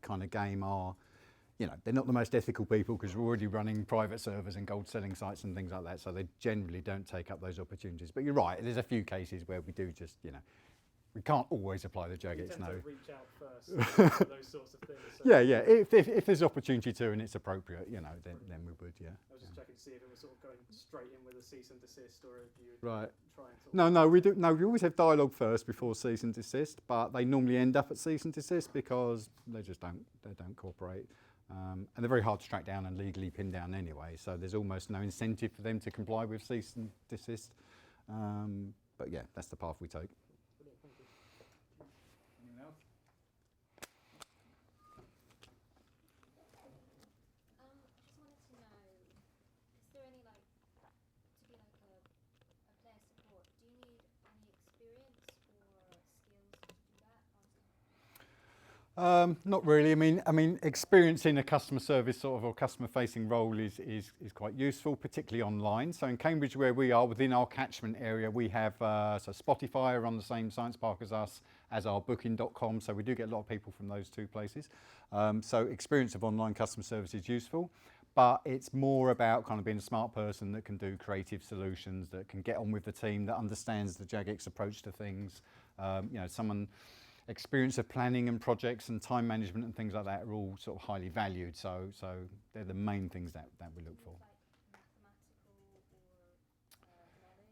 kind of game are, they're not the most ethical people because we're already running private servers and gold selling sites and things like that. So they generally don't take up those opportunities. But you're right, there's a few cases where we do just, we can't always apply the Jagex. No. To reach out first for those sorts of things. So Yeah. If there's opportunity to and it's appropriate, then we would. Yeah. I was just checking to see if it was sort of going straight in with a cease and desist, or if you would Right. try and sort of No, we do. No, we always have dialogue first before cease and desist, but they normally end up at cease and desist because they just don't cooperate, and they're very hard to track down and legally pin down anyway. So there's almost no incentive for them to comply with cease and desist. But yeah, that's the path we take. Brilliant, thank you. Anyone else? Just wanted to know, is there any to be like a player support, do you need any experience or skills to do that? Not really. I mean, experience in a customer service sort of or customer facing role is quite useful, particularly online. So in Cambridge, where we are within our catchment area, we have so Spotify are on the same science park as us, as our booking.com. So we do get a lot of people from those two places. So experience of online customer service is useful, but it's more about kind of being a smart person that can do creative solutions, that can get on with the team, that understands the Jagex approach to things. Someone experience of planning and projects and time management and things like that are all sort of highly valued. So they're the main things that we look for.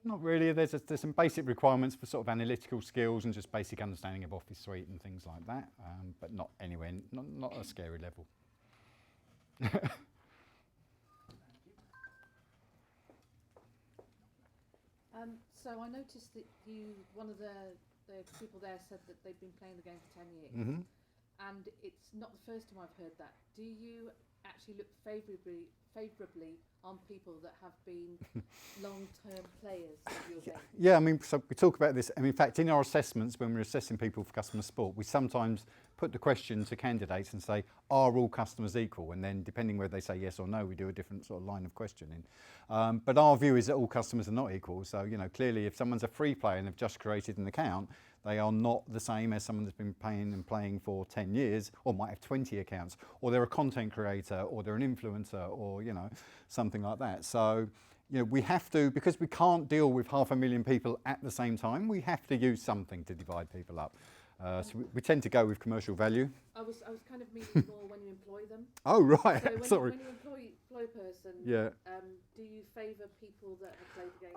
Not really. There's some basic requirements for sort of analytical skills and just basic understanding of Office Suite and things like that, but not anywhere, not a scary level. So I noticed that one of the people there said that they've been playing the game for 10 years, and it's not the first time I've heard that. Do you actually look favourably on people that have been long-term players of your game? Yeah, so we talk about this, and in fact, in our assessments, when we're assessing people for customer support, we sometimes put the question to candidates and say, are all customers equal? And then depending whether they say yes or no, we do a different sort of line of questioning. But our view is that all customers are not equal. So, clearly if someone's a free player and they've just created an account, they are not the same as someone that's been paying and playing for 10 years, or might have 20 accounts, or they're a content creator, or they're an influencer, or, something like that. So, we have to, because we can't deal with 500,000 people at the same time, we have to use something to divide people up. So we tend to go with commercial value. I was kind of meaning more when you employ them. Oh, right. So Sorry. When you employ a person, Yeah. Do you favour people that have played the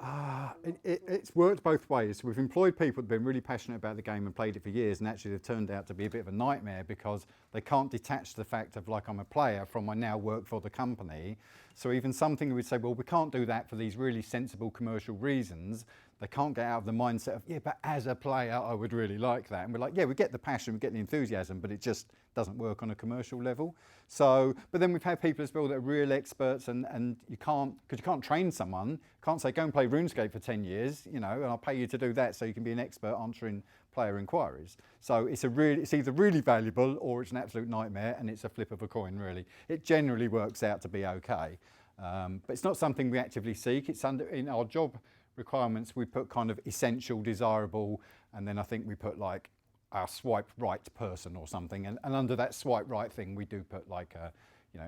game? It's worked both ways. We've employed people that have been really passionate about the game and played it for years, and actually they've turned out to be a bit of a nightmare because they can't detach the fact of, like, I'm a player from I now work for the company. So even something we'd say, well, we can't do that for these really sensible commercial reasons. They can't get out of the mindset of, yeah, but as a player, I would really like that. And we're like, yeah, we get the passion, we get the enthusiasm, but it just doesn't work on a commercial level. So, but then we've had people as well that are real experts, and you can't, because you can't train someone, can't say, go and play RuneScape for 10 years, and I'll pay you to do that so you can be an expert answering player inquiries. So it's either really valuable or it's an absolute nightmare, and it's a flip of a coin, really. It generally works out to be okay. But it's not something we actively seek. It's in our job requirements, we put kind of essential, desirable, and then I think we put like our swipe right person or something, and under that swipe right thing we do put like a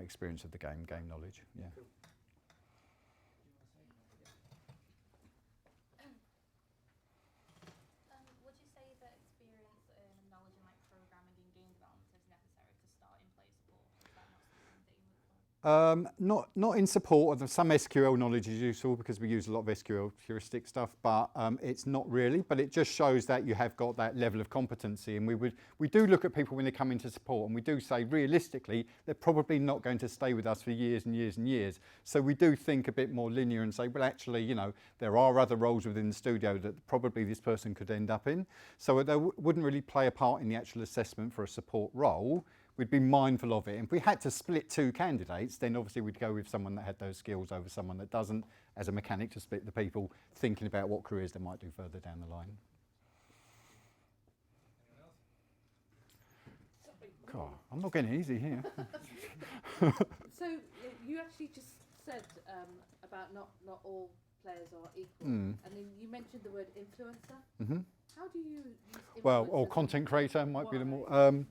experience of the game knowledge. Yeah. Cool. Would you say that experience and knowledge in programming and game development is necessary to start in player support? Is that not something that you would want? Not in support. Some SQL knowledge is useful because we use a lot of SQL heuristic stuff, but it's not really. But it just shows that you have got that level of competency, and we do look at people when they come into support, and we do say realistically they're probably not going to stay with us for years and years and years. So we do think a bit more linear and say, well, actually, there are other roles within the studio that probably this person could end up in. So they wouldn't really play a part in the actual assessment for a support role. We'd be mindful of it. And if we had to split two candidates, then obviously we'd go with someone that had those skills over someone that doesn't, as a mechanic, to split the people thinking about what careers they might do further down the line. Anyone else? God, I'm not getting easy here. So you actually just said about not all players are equal, Mm. and then you mentioned the word influencer. Mm-hmm. How do you use Well, or influencers content and creator might be the why? more...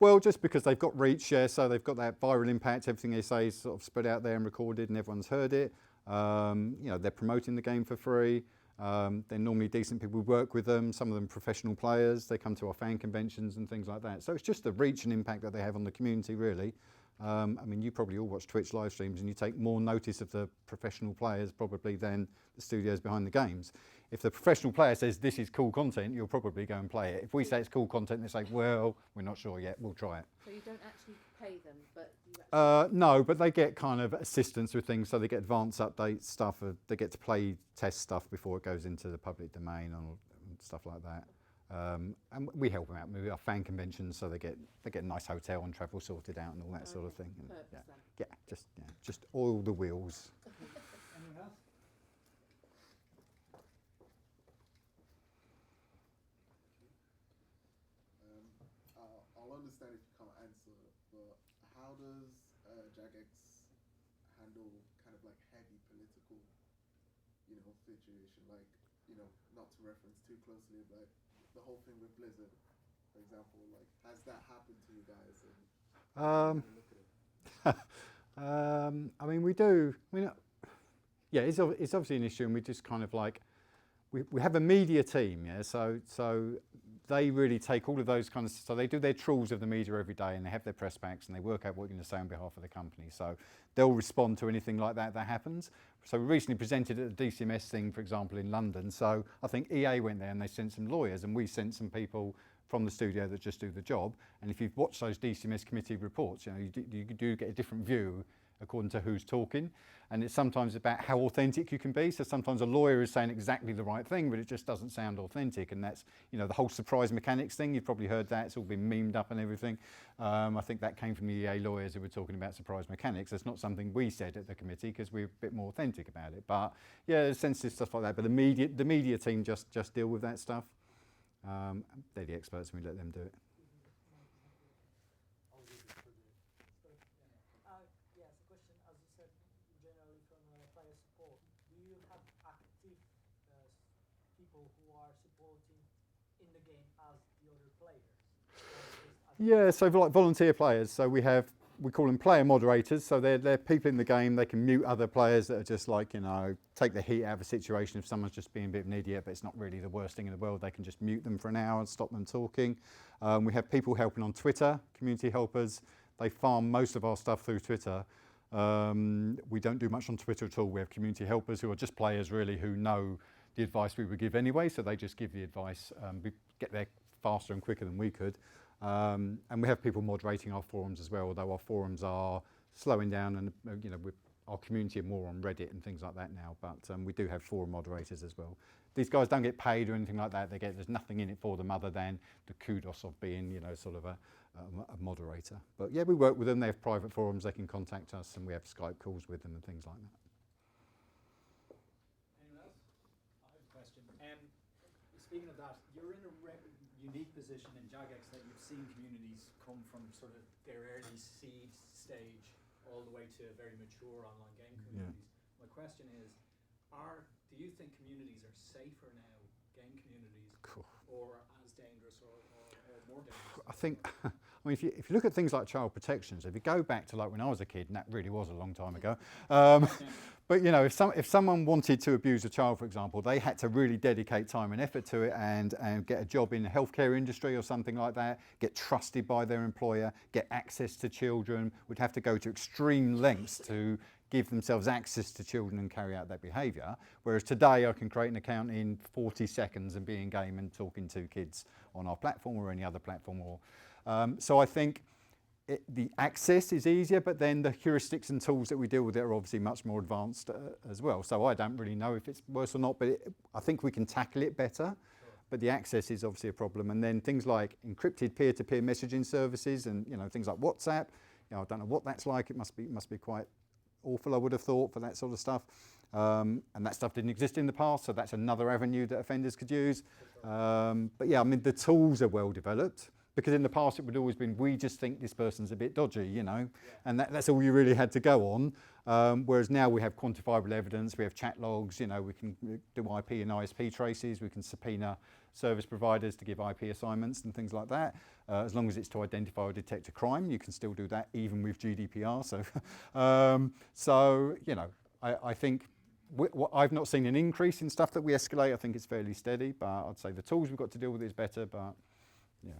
Well, just because they've got reach, yeah, so they've got that viral impact. Everything they say is sort of spread out there and recorded, and everyone's heard it. You know, they're promoting the game for free. They're normally decent people. We work with them. Some of them professional players. They come to our fan conventions and things like that. So it's just the reach and impact that they have on the community, really. I mean, you probably all watch Twitch live streams, and you take more notice of the professional players probably than the studios behind the games. If the professional player says this is cool content, you'll probably go and play it. If we say it's cool content, they say, well, we're not sure yet, we'll try it. So you don't actually pay them, but you actually... No, but they get kind of assistance with things, so they get advanced update stuff, they get to play test stuff before it goes into the public domain and stuff like that. And we help them out with our fan conventions, so they get a nice hotel and travel sorted out and all that sort of thing. And just oil the wheels. Anyone else? I'll understand if you can't answer, but how does Jagex handle kind of like heavy political, situation? Like, not to reference too closely, but the whole thing with Blizzard, for example, like, has that happened to you guys? And how do you look at it? I mean, we do. I mean, yeah, it's obviously an issue, and we just kind of like we have a media team, yeah. So they really take all of those kind of, so they do their trawls of the media every day, and they have their press packs, and they work out what you're going to say on behalf of the company. So they'll respond to anything like that happens. So we recently presented at the DCMS thing, for example, in London. So I think EA went there and they sent some lawyers, and we sent some people from the studio that just do the job. And if you've watched those DCMS committee reports, you do get a different view according to who's talking. And it's sometimes about how authentic you can be. So sometimes a lawyer is saying exactly the right thing, but it just doesn't sound authentic. And that's, the whole surprise mechanics thing. You've probably heard that. It's all been memed up and everything. I think that came from the EA lawyers who were talking about surprise mechanics. That's not something we said at the committee because we're a bit more authentic about it. But yeah, there's sensitive stuff like that. But the media team just deal with that stuff. They're the experts, and we let them do it. Yes, a question, as you said, generally from player support, do you have active people who are supporting in the game as the other players? Yeah, so like volunteer players. So we call them player moderators. So they're people in the game. They can mute other players that are just like, take the heat out of a situation. If someone's just being a bit of an idiot, but it's not really the worst thing in the world, they can just mute them for an hour and stop them talking. We have people helping on Twitter, community helpers. They farm most of our stuff through Twitter. We don't do much on Twitter at all. We have community helpers who are just players really who know the advice we would give anyway, so they just give the advice, get there faster and quicker than we could. And we have people moderating our forums as well, although our forums are slowing down, and our community are more on Reddit and things like that now, but we do have forum moderators as well. These guys don't get paid or anything like that. There's nothing in it for them other than the kudos of being, sort of a moderator. But yeah, we work with them. They have private forums. They can contact us, and we have Skype calls with them and things like that. Anyone else? I have a question. Speaking of that, you're in a unique position in Jagex that you've seen communities come from sort of their early seed stage all the way to very mature online game communities. Yeah. My question is, do you think communities are safer now, game communities, or as dangerous or more dangerous? I think, if you look at things like child protections, if you go back to like when I was a kid, and that really was a long time ago, but if someone wanted to abuse a child, for example, they had to really dedicate time and effort to it and get a job in the healthcare industry or something like that, get trusted by their employer, get access to children, would have to go to extreme lengths to give themselves access to children and carry out that behaviour. Whereas today I can create an account in 40 seconds and be in game and talking to kids on our platform or any other platform. So I think the access is easier, but then the heuristics and tools that we deal with it are obviously much more advanced as well. So I don't really know if it's worse or not, but I think we can tackle it better. But the access is obviously a problem. And then things like encrypted peer-to-peer messaging services and things like WhatsApp. I don't know what that's like. It must be quite awful, I would have thought, for that sort of stuff. And that stuff didn't exist in the past, so that's another avenue that offenders could use. But yeah, the tools are well developed, because in the past it would always been, we just think this person's a bit dodgy, you know, and that's all you really had to go on. Whereas now we have quantifiable evidence, we have chat logs, you know, we can do IP and ISP traces, we can subpoena service providers to give IP assignments and things like that. As long as it's to identify or detect a crime, you can still do that even with GDPR. So, so you know, I think I've not seen an increase in stuff that we escalate. I think it's fairly steady, but I'd say the tools we've got to deal with is better, but yeah,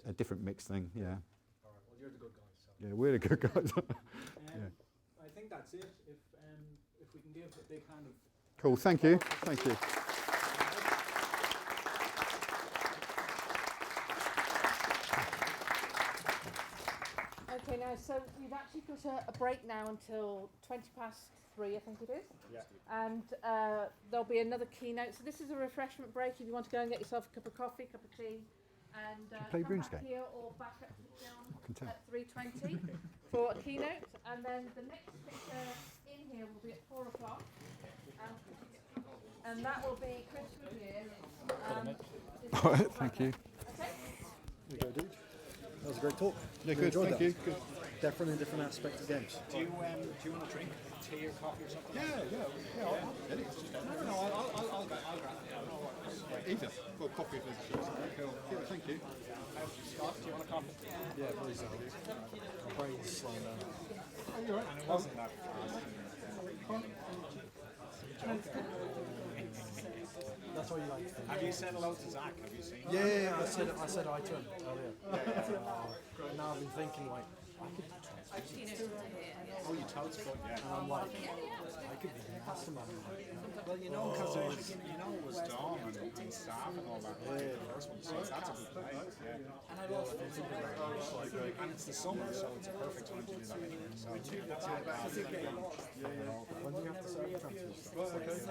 a different mix thing, yeah. All right, well, you're the good guys. So. Yeah, we're the good guys. Yeah. I think that's it. If we can give a big hand of... Cool, thank you, thank you. Okay, now, so we've actually got a break now until 3:20, I think it is. Yeah. And there'll be another keynote. So this is a refreshment break if you want to go and get yourself a cup of coffee, cup of tea. And play come back RuneScape? here or back at the film can tell. at 3:20 for a keynote. And then the next speaker in here will be at 4 o'clock. And that will be Chris Revere. All right, thank you. Okay. There you go, dude. That was a great talk. Yeah, We good, enjoyed thank that. you. Good. Different in different aspects of games. Do you want a drink? Tea or coffee or something? Yeah, I'll get it. No, I'll grab it. Either. Well, coffee if there's a choice. Cool. Yeah, thank you. Scott, do you want a coffee? Yeah, please. My brain's slowing down. Oh, you're right. And it wasn't that fast. That's all you like to think. Have you said hello to Zach? Have you seen him? Yeah, I said hi to him earlier. Now I've been thinking like, I could Oh, you told Scott, yeah. and I'm like, I could be the mastermind. Well, you know, because it was Dom and staff and all that. The first one, so that's a good place. Yeah. And it's the summer, so it's a perfect time to do that anyway. So that's not bad. When do you have to set up transfers?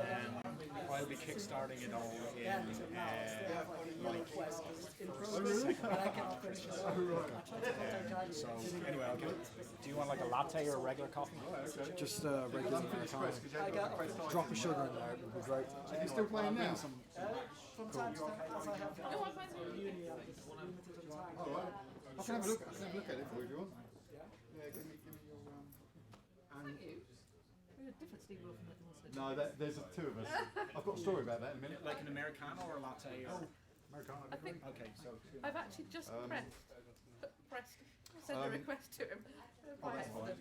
I'll be kickstarting it all in so anyway, I'll give it. Do you want like a latte or a regular coffee? Just regular Americano. Drop of sugar in there, it would be great. Are you still playing now? From time to time, as I have uni, I'm limited on time. All right. I can have a look. I can have a look at it for you if you want. Yeah, give me your. Thank you. We're a different Steve Wilson than also. No, there's two of us. I've got a story about that in a minute. Like an Americano or a latte? Or... Americano. I think Okay, so I've actually just sent a request to him by accident.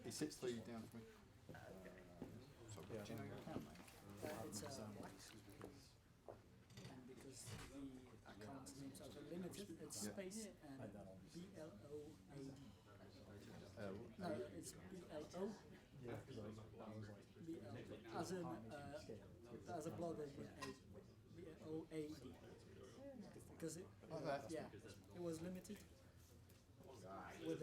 He sits the down for me. So, do you know your account name? It's and because the account names are limited, it's space and BLOAD. No, it's BLO. As in as a blog BLOAD. Because it it was limited with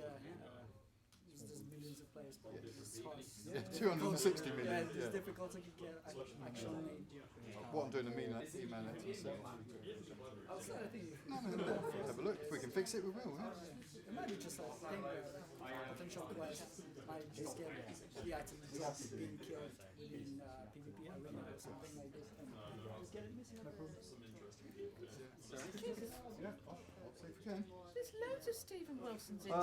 there's millions of players, but it's hard. Yeah, 260 million. Yeah, it's Yeah. difficult to get actual name. What I'm doing, email that to myself. Also, I think Have a look. If we can fix it, we will. it might be just a thing where potential players might just get the items being killed in PvP arena or something like this. And just get it missing. Yeah, I'll see if we can. There's loads of Stephen Wilsons in. Yeah,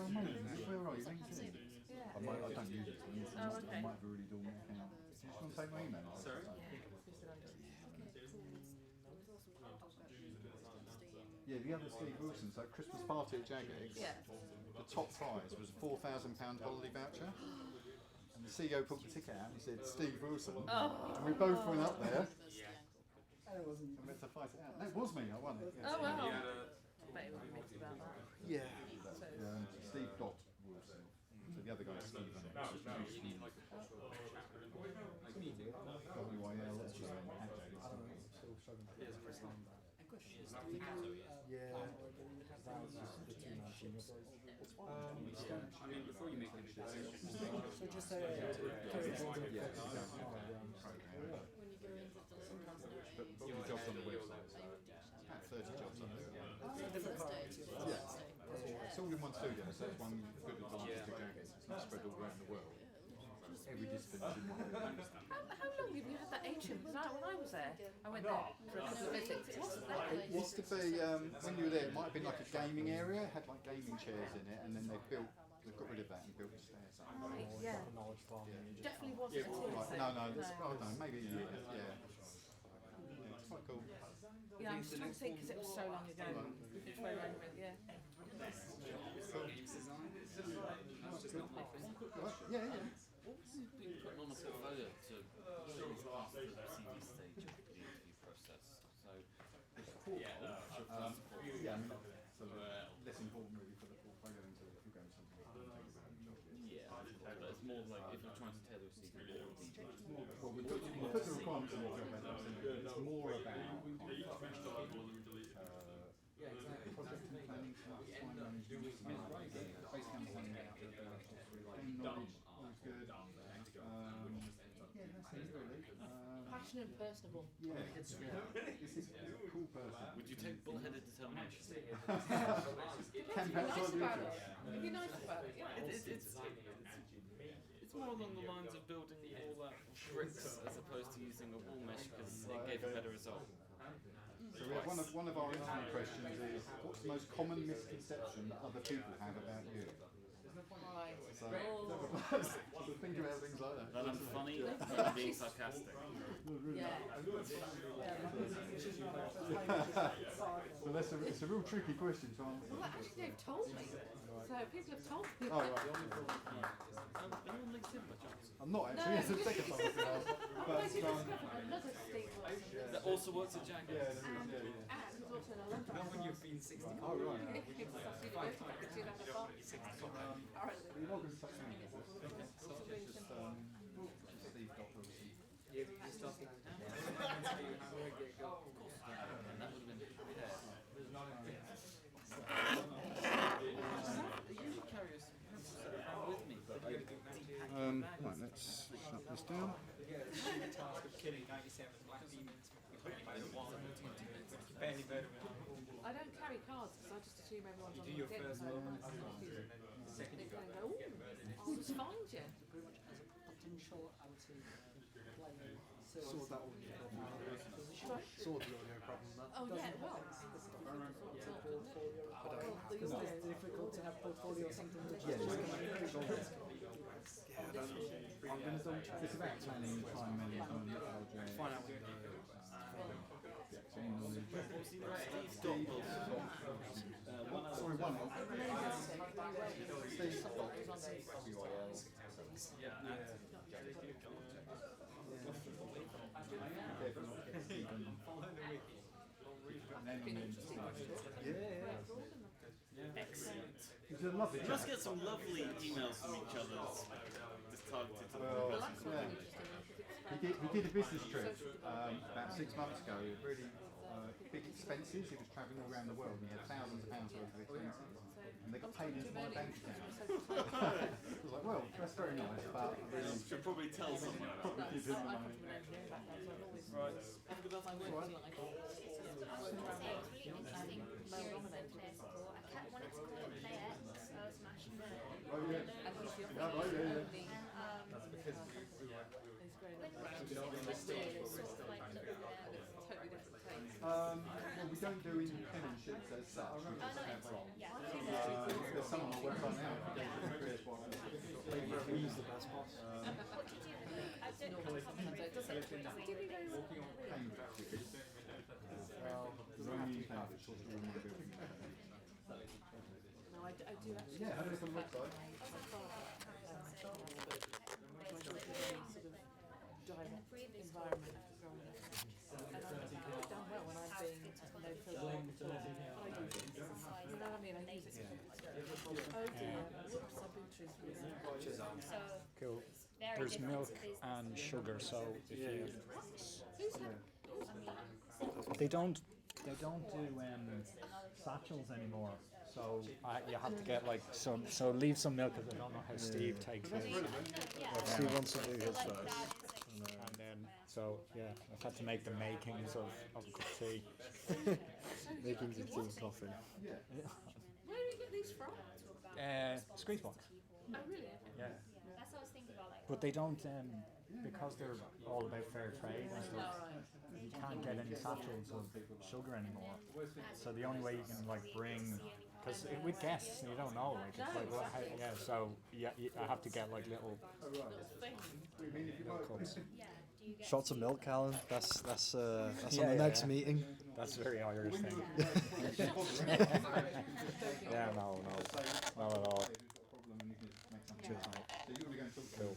I'm on it. Where are you? LinkedIn. Yeah. I don't use it. Oh, okay. I might have already done my account. Do you just want to take my email? Sorry? Yeah, the other Steve Wilson, so Christmas party at Jagex, Yeah. the top prize was a £4,000 holiday voucher. And the CEO put the ticket out and he said, Steve Wilson. And we both went up there And it wasn't. and we had to fight it out. That was me, I won it. Oh wow. Bet you wouldn't miss about that. Yeah. Steve Dot Wilson. So the other guy's Stephen. before you make any decisions. So just a But all the jobs on the website, so about 30 jobs on there. different cards. It's all in one studio, so that's one good advantage to Jagex. It's not spread all around the world. every discipline. How long have you had that atrium? Because when I was there, I went there for a couple of visits. It wasn't that It used to be, when you were there, it might have been like a gaming area, had like gaming chairs in it, and then they've got rid of that and built the stairs. Right, yeah. Like a knowledge farm. and you just- Definitely wasn't until Right, no, I don't know, maybe a year, yeah. It's quite cool. Yeah, I'm just trying to think because it was so long ago. Which way around it, yeah. Right, yeah. You've been putting on a portfolio to show past the CV stage of the interview process. So, Yeah, I mean, sort of less important really for the portfolio until if you go into something like that. but it's more like if you're trying to tailor a CV, what would be Well, we put the requirements in the job advert, it's more about project and planning, time management, basically understanding how to gain knowledge, always good. Yeah, that's it really. Passionate and personable. Yeah, this is a cool person. Would you take bullheaded determination? Can Be nice about it. Be nice about it. Yeah. It's more along the lines of building all that bricks as opposed to using a wall mesh because it gave a better result. So we have one of our interview questions is, what's the most common misconception that other people have about you? Right. So, so think about things like that. That I'm funny and being sarcastic. Yeah. So it's a real tricky question to answer. Well, actually, they've told me. So people have told me. Oh, right. Are you on LinkedIn by chance? I'm not actually, it's the second time I've been asked. Oh, But, I did discover another Steve Wilson. That also works at Jack. yeah, And he's also in a London. Not when you've been 60. oh, right. He was at university back in 2005. Apparently. You're not going to touch me on this. It's just Steve Dr. Wilson. You're starting. That would have been I usually carry a around with me, but Right, let's shut this down. The task of killing 97 black demons. Barely heard of it. I don't carry cards because I just assume everyone's on Do your LinkedIn. first So one. they Second you go, go. oh, I'll just find you. Pretty much as a potential, I would say, player. Sort that would be a problem. Sort would be a problem. That Oh yeah, doesn't- well. Is it difficult to have portfolio or something that Yeah, just it's about planning, time management, project. Find out what Sorry, one more. excellent. It's a lovely You must get some lovely emails from each other just targeted to Well, Well, that's yeah. interesting because He did a business trip about 6 months ago. Really big expenses. He was travelling all around the world and he had thousands of pounds worth of expenses. And they got paid into my bank account. I was like, well, that's very nice, but really should probably tell someone. probably give him the I money. come from an engineering background, so I've always Right. I worked in life. It's really interesting hearing from player support. I wanted to call it Player X, so I was smashing the Oh, yeah. And he's the Yeah, right, yeah, yeah. only He's great. when it's sort of like look Totally different taste. Well, we don't do internship as such. We just have there's some on our website now. we use the best boss. what do you do? I don't know Sometimes it doesn't. Did we go? No, I do actually. Yeah, have a look on the website. Direct environment after growing up. And I've done well when I've been no filter. I use it. You know what I mean? I use it. Oh dear. Whoops, I've been truthful. So Cool. very There's different milk to business. and sugar, so if you Who's that? they don't do satchels anymore. So you have to get like some. So leave some milk because I don't know how Steve takes his. Steve wants to do his Like first. that is like And then so yeah, I've had to make the makings of a cup of tea. Making the tea and coffee. Where do you get these from? Squeeze box. Oh really? Yeah. that's what I was thinking about, like but they don't because they're all about fair trade and stuff. You can't get any satchels of sugar anymore. So the only way you can like bring, because with guests you don't know, like it's like what, how, yeah. So I have to get like little cups. Shots of milk, Alan. That's on Yeah, the next yeah. meeting. That's a very Irish thing. Yeah, no, not at all. Cheers, mate. So you want to go and talk to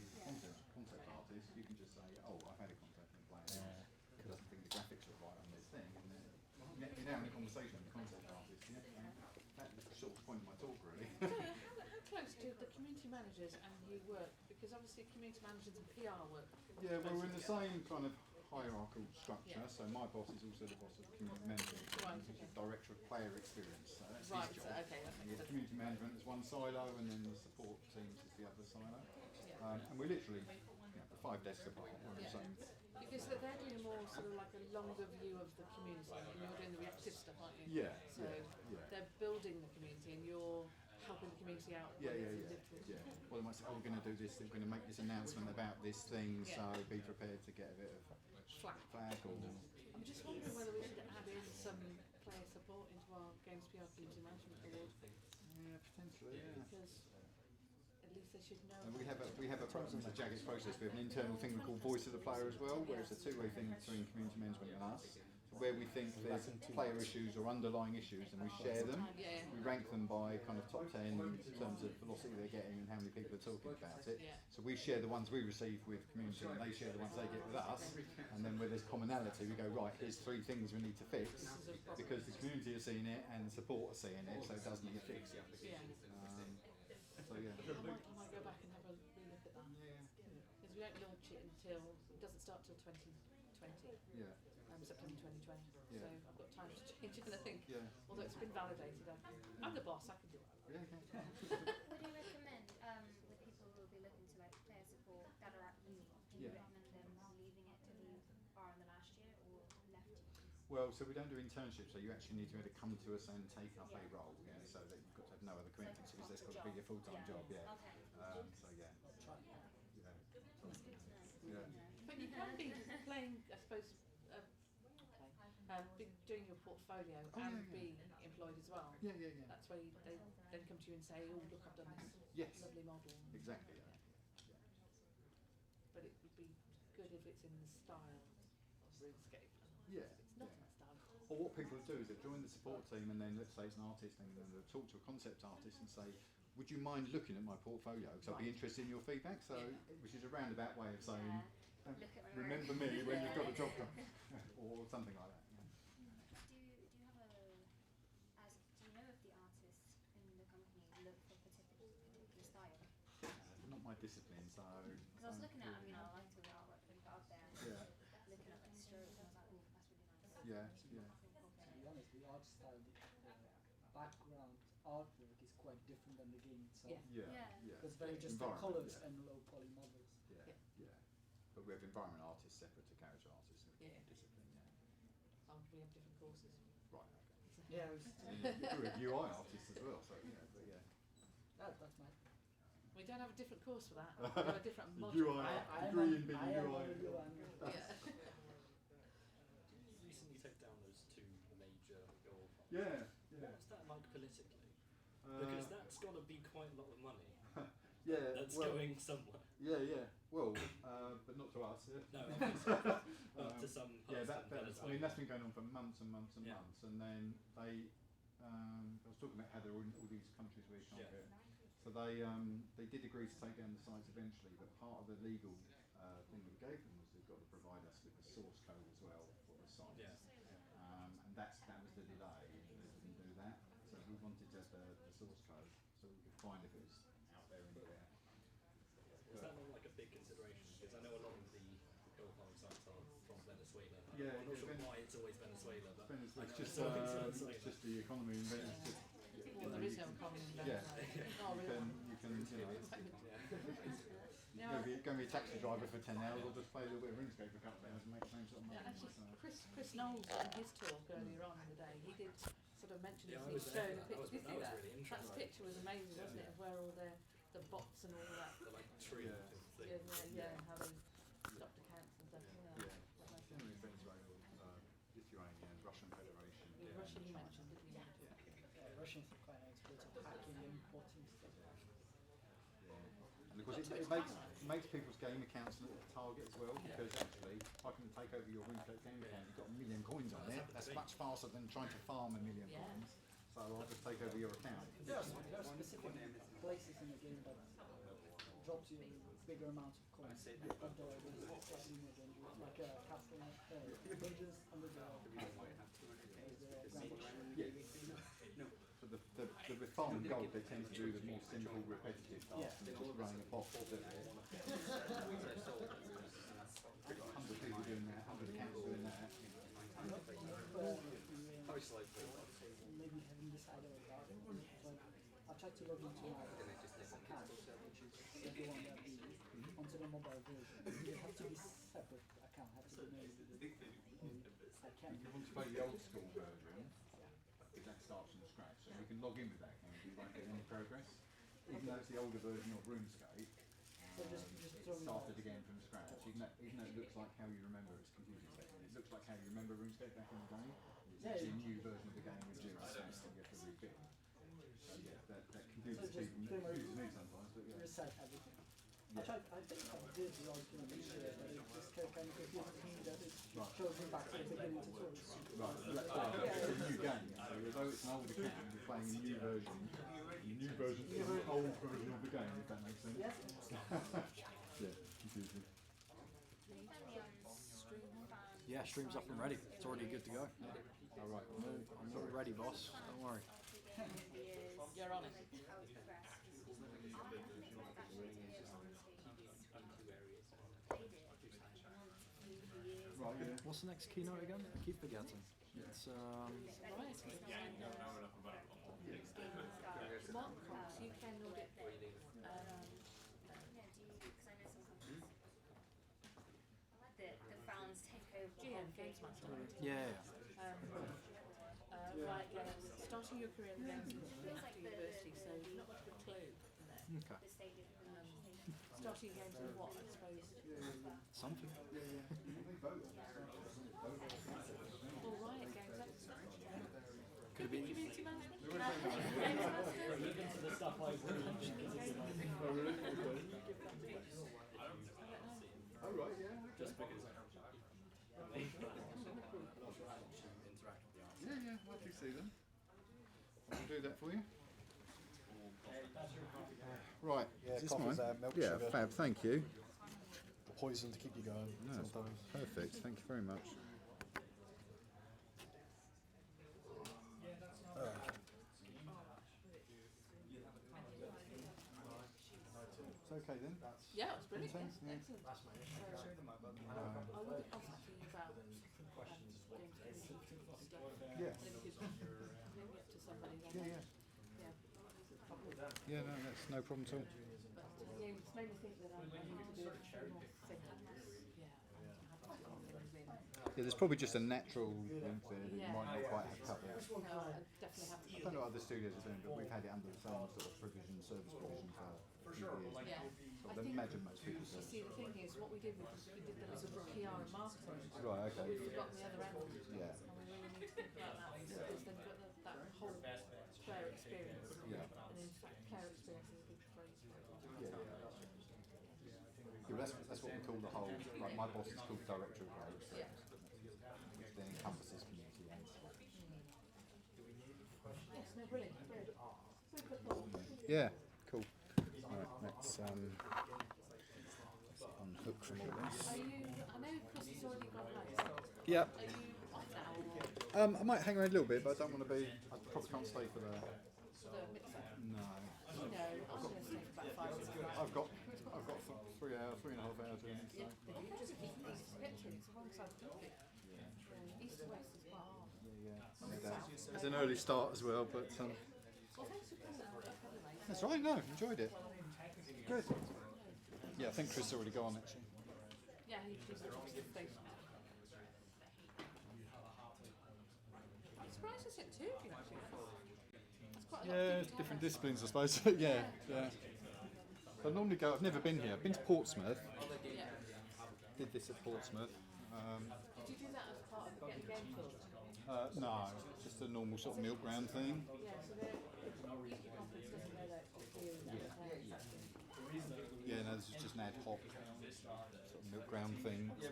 concept artists, you can just say, oh, I've had a contact with a player who doesn't think the graphics are right on this thing, and then you're now in a conversation with the concept artist. That was the sort of point of my talk, really. How close do the community managers and you work? Because obviously community managers and PR work. Yeah, well, we're in the same kind of hierarchical structure. Yeah. So my boss is also the boss of community management, Right, who's okay. the director of player experience. So that's Right, his so, job. okay, that And makes sense. community management is one silo, and then the support teams is the other silo. Yeah. And we're literally 5 desks apart. We're in the Yeah. same. Because they're doing more sort of like a longer view of the community, and you're doing the reactive stuff, aren't you? Yeah, So yeah. they're building the community, and you're helping the community out. Yeah. when it's individual. Yeah. Well, they might say, oh, we're going to do this, we're going to make this announcement about this thing, Yeah. so be prepared to get a bit of flag or... I'm just wondering whether we should add in some player support into our Games PR Community Management Award, Yeah, potentially, yeah. because at least they should know. And we have a the Jagex process. We have an internal thing we call Voice of the Player as well, where it's a two-way thing between community management and us. So where we think there's player issues or underlying issues, and we share them. Yeah. We rank them by kind of top 10 in terms of velocity they're getting and how many people are talking about it. Yeah. So we share the ones we receive with community, and they share the ones they get with us. And then where there's commonality, we go, right, here's 3 things we need to fix, because the community are seeing it and the support are seeing it, so it does need fixed. Yeah. So yeah. I might go back and have a re-look at that. Because we won't launch it until, it doesn't start till 2020, Yeah. September 2020. Yeah. So I've got time to change anything. Yeah. Although it's been validated, I'm the boss, I can do it. Yeah, okay. Would you recommend with people who will be looking to like player support that are at uni? Do you Yeah. recommend them leaving it to leave bar in the last year or left uni? Well, so we don't do internships, so you actually need to be able to come to us and take up a role, so that you've got to have no other commitments, because that's got to be your full-time job, yeah. Okay. So yeah. But you can be playing, I suppose, be doing your portfolio and be employed as well. Yeah. That's where they then come to you and say, oh, look, I've done this Yes. lovely model. Exactly, yeah. But it would be good if it's in the style of RuneScape. Yeah. It's not in the style. Or what people do is they join the support team, and then let's say it's an artist, and then they'll talk to a concept artist and say, would you mind looking at my portfolio? Because I'd be interested in your feedback. So, which is a roundabout way of saying, Look at my remember work. me when you've got a job done, or something like that. Yeah. Do you have do you know if the artists in the company look for particular style? Not my discipline, so. Because I was looking at, I liked all the artwork that you got up there. Yeah. Looking at like the strokes, and I was like, oh, that's really nice. Yeah. To be honest, the art style, background artwork is quite different than the game itself. Yeah. It's very just the Environment, colours yeah. and low poly models. Yeah. But we have environment artists separate to character artists in Yeah. discipline, yeah. We have different courses. Right, okay. Yeah, And you're a UI artist as well, so but yeah. that's my. We don't have a different course for that. We have a different The module. UI I degree in am being on UI. UI. Yeah. Recently took down those 2 major gold funds. Yeah. What's that like politically? Because that's got to be quite a lot of money that's going somewhere. Yeah. Well, but not to us. Yeah. No, obviously. But to some Yeah, person I mean, that's been going on for months and months and Yeah. months, and then they, I was talking about how they're in all these countries where you can't Yeah. go. So they did agree to take down the sites eventually, but part of the legal thing that we gave them was they've got to provide us with the source code as well for the sites. Yeah. And that was the delay. They didn't do that, so we wanted to have the source code so we could find if it was out there anywhere. Is that not like a big consideration? Because I know a lot of the gold farm sites are from Venezuela. Yeah, I'm not sure Ven- why it's always Venezuela, but I know It's just Venezuela. it's just the economy in Venice. Well, there is no common Yeah. Oh, You really? can Now, go and be a taxi driver for 10 hours, or just play a little bit of RuneScape for a couple of hours and make the same sort of money. actually, So. Chris Knowles in his talk earlier on in the day, he did sort of mention Yeah, I this. was He there showed for a that. picture. Did you see That was that? really That interesting. picture was amazing, wasn't it? Of where all the bots and all that. The like tree. Yeah. how they stopped accounts and stuff. Generally Venezuela, Lithuania, Russian Federation. Russia you mentioned, didn't you? Russians are quite expert at hacking and importing stuff. And of course it makes people's game accounts a little target as well, because actually I can take over your RuneScape game account, you've got 1 million coins on it, that's much faster than trying to farm 1 million coins, so I'll just take over your account. There are specific places in the game that drops you bigger amounts of coins. Like a castle, bridges under the So the refined gold, they tend to do the more simple, repetitive tasks, and just running a box to do it. 100 people doing that, 100 accounts doing that. maybe having this other account. Like, I tried to log into my account, which is the one that we onto the mobile version. It has to be separate account, has to be made with it. I can't. If you want to play the old school version, that starts from scratch, so you can log in with that account, you won't get any progress. Even though it's the older version of RuneScape, it started again from scratch. Even though it looks like how you remember its computer setting. It looks like how you remember RuneScape back in the day. It's actually a new version of the game with zero stats that you have to refit. So yeah, that confusing me sometimes, but yeah. Reset everything. I think I did log in initially, but it just kind of confused me that it shows me back to the beginning tutorial. Right, it's a new game, so although it's an old account, you're playing a new version of the old version of the game, if that makes sense. Yes. Yeah, confusing. Yeah, stream's up and ready. It's already good to go. All right. I'm all ready, boss. Don't worry. You're on it. Right, yeah. What's the next keynote again? I keep forgetting. It's Mark Cox, UK Nordic. The fans take over GM Games Master. yeah. Right, games. Starting your career in games after university, so not much of a clue. Okay. Starting games in what, I suppose? Something. All right, games expert. Could have been. Community management? Games master? Even to the stuff I really Oh, right, yeah. just because Yeah, I do see them. I'll do that for you. Right, is this mine? Milk Yeah, sugar. fab, thank you. Poison to keep you going. No, sometimes. perfect, thank you very much. It's okay then? Yeah, it was brilliant. Intense, yeah. Excellent. I would ask you about games community stuff. Yeah. And if you could maybe up to somebody then. Yeah. Yeah, no, that's no problem at all. But yeah, it's made me think that I need to do a few more things. Yeah, there's probably just a natural link there that you might not quite have covered. No, I definitely have to. I don't know what other studios are doing, but we've had it under the same sort of provision, service provision for a few years. Yeah. So I imagine most people do. You see, the thing is, what we did was we did the little PR and marketing. Right, okay. But we've forgotten the other end. Yeah. And we really need to think about that because then you've got that whole player experience. Yeah. And in fact, player experience is a good phrase. Yeah, that's what we call the whole, like my boss is called Director of Player Experience. Then encompasses community and stuff. Yes, no, brilliant. Brilliant. Super cool. Yeah, cool. Alright, let's unhook from all this. Are you, I know Chris has already gone home. Yeah. Are you off now or I might hang around a little bit, but I don't want to be, I probably can't stay for the, for the mixer? no. No, I'm going to stay for about 5 minutes. I've got 3 hours, 3.5 hours in, so. Yeah, you just keep east to get to. It's a one-side traffic. East to west is quite hard. Yeah. It's an early start as well, but Well, thanks for coming out. Anyway. that's right, no, enjoyed it. Good. Yeah, I think Chris has already gone actually. Yeah, he just across the station. I'm surprised I sent 2 of you actually. It's quite a lot of Yeah, people different to have. disciplines I suppose, yeah. So So I normally go. I've never been here. I've been to Portsmouth. Yeah. Did this at Portsmouth. Did you do that as part of getting game taught? No, just a normal sort of milk round thing. Yeah, so Ukie conference doesn't know that it's here and there. Yeah, no, this is just an ad hoc sort of milk round thing. Yeah.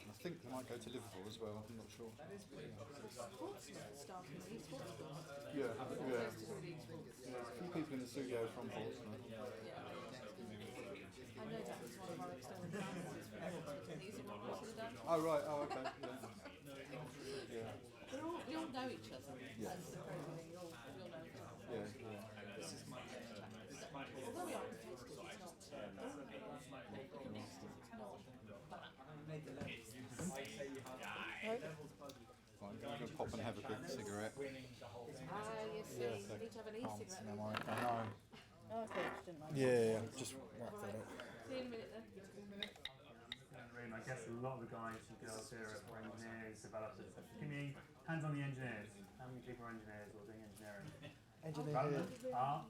I think I might go to Liverpool as well. I'm not sure. Portsmouth starting the esports school. Yeah, Close to yeah. do with esports. There's a few people in the studio from Portsmouth. Yeah, I know that was one of our external balances for the music course we've done. Oh right. Oh okay. Yeah. Yeah. We all know each other. Yeah. That's the crazy thing. We all know each other. Yeah. Yeah. Although we are competitive, it's not. Fine, I'm going to pop and have a big cigarette. You see, you need to have an e-cigarette. I know. Oh, okay, just didn't like Yeah, just wrap that up. See you in a minute then. Room. I guess a lot of the guys and girls here are engineers, developers. Give me hands on the engineers. How many people are engineers or doing engineering? Engineering. Art.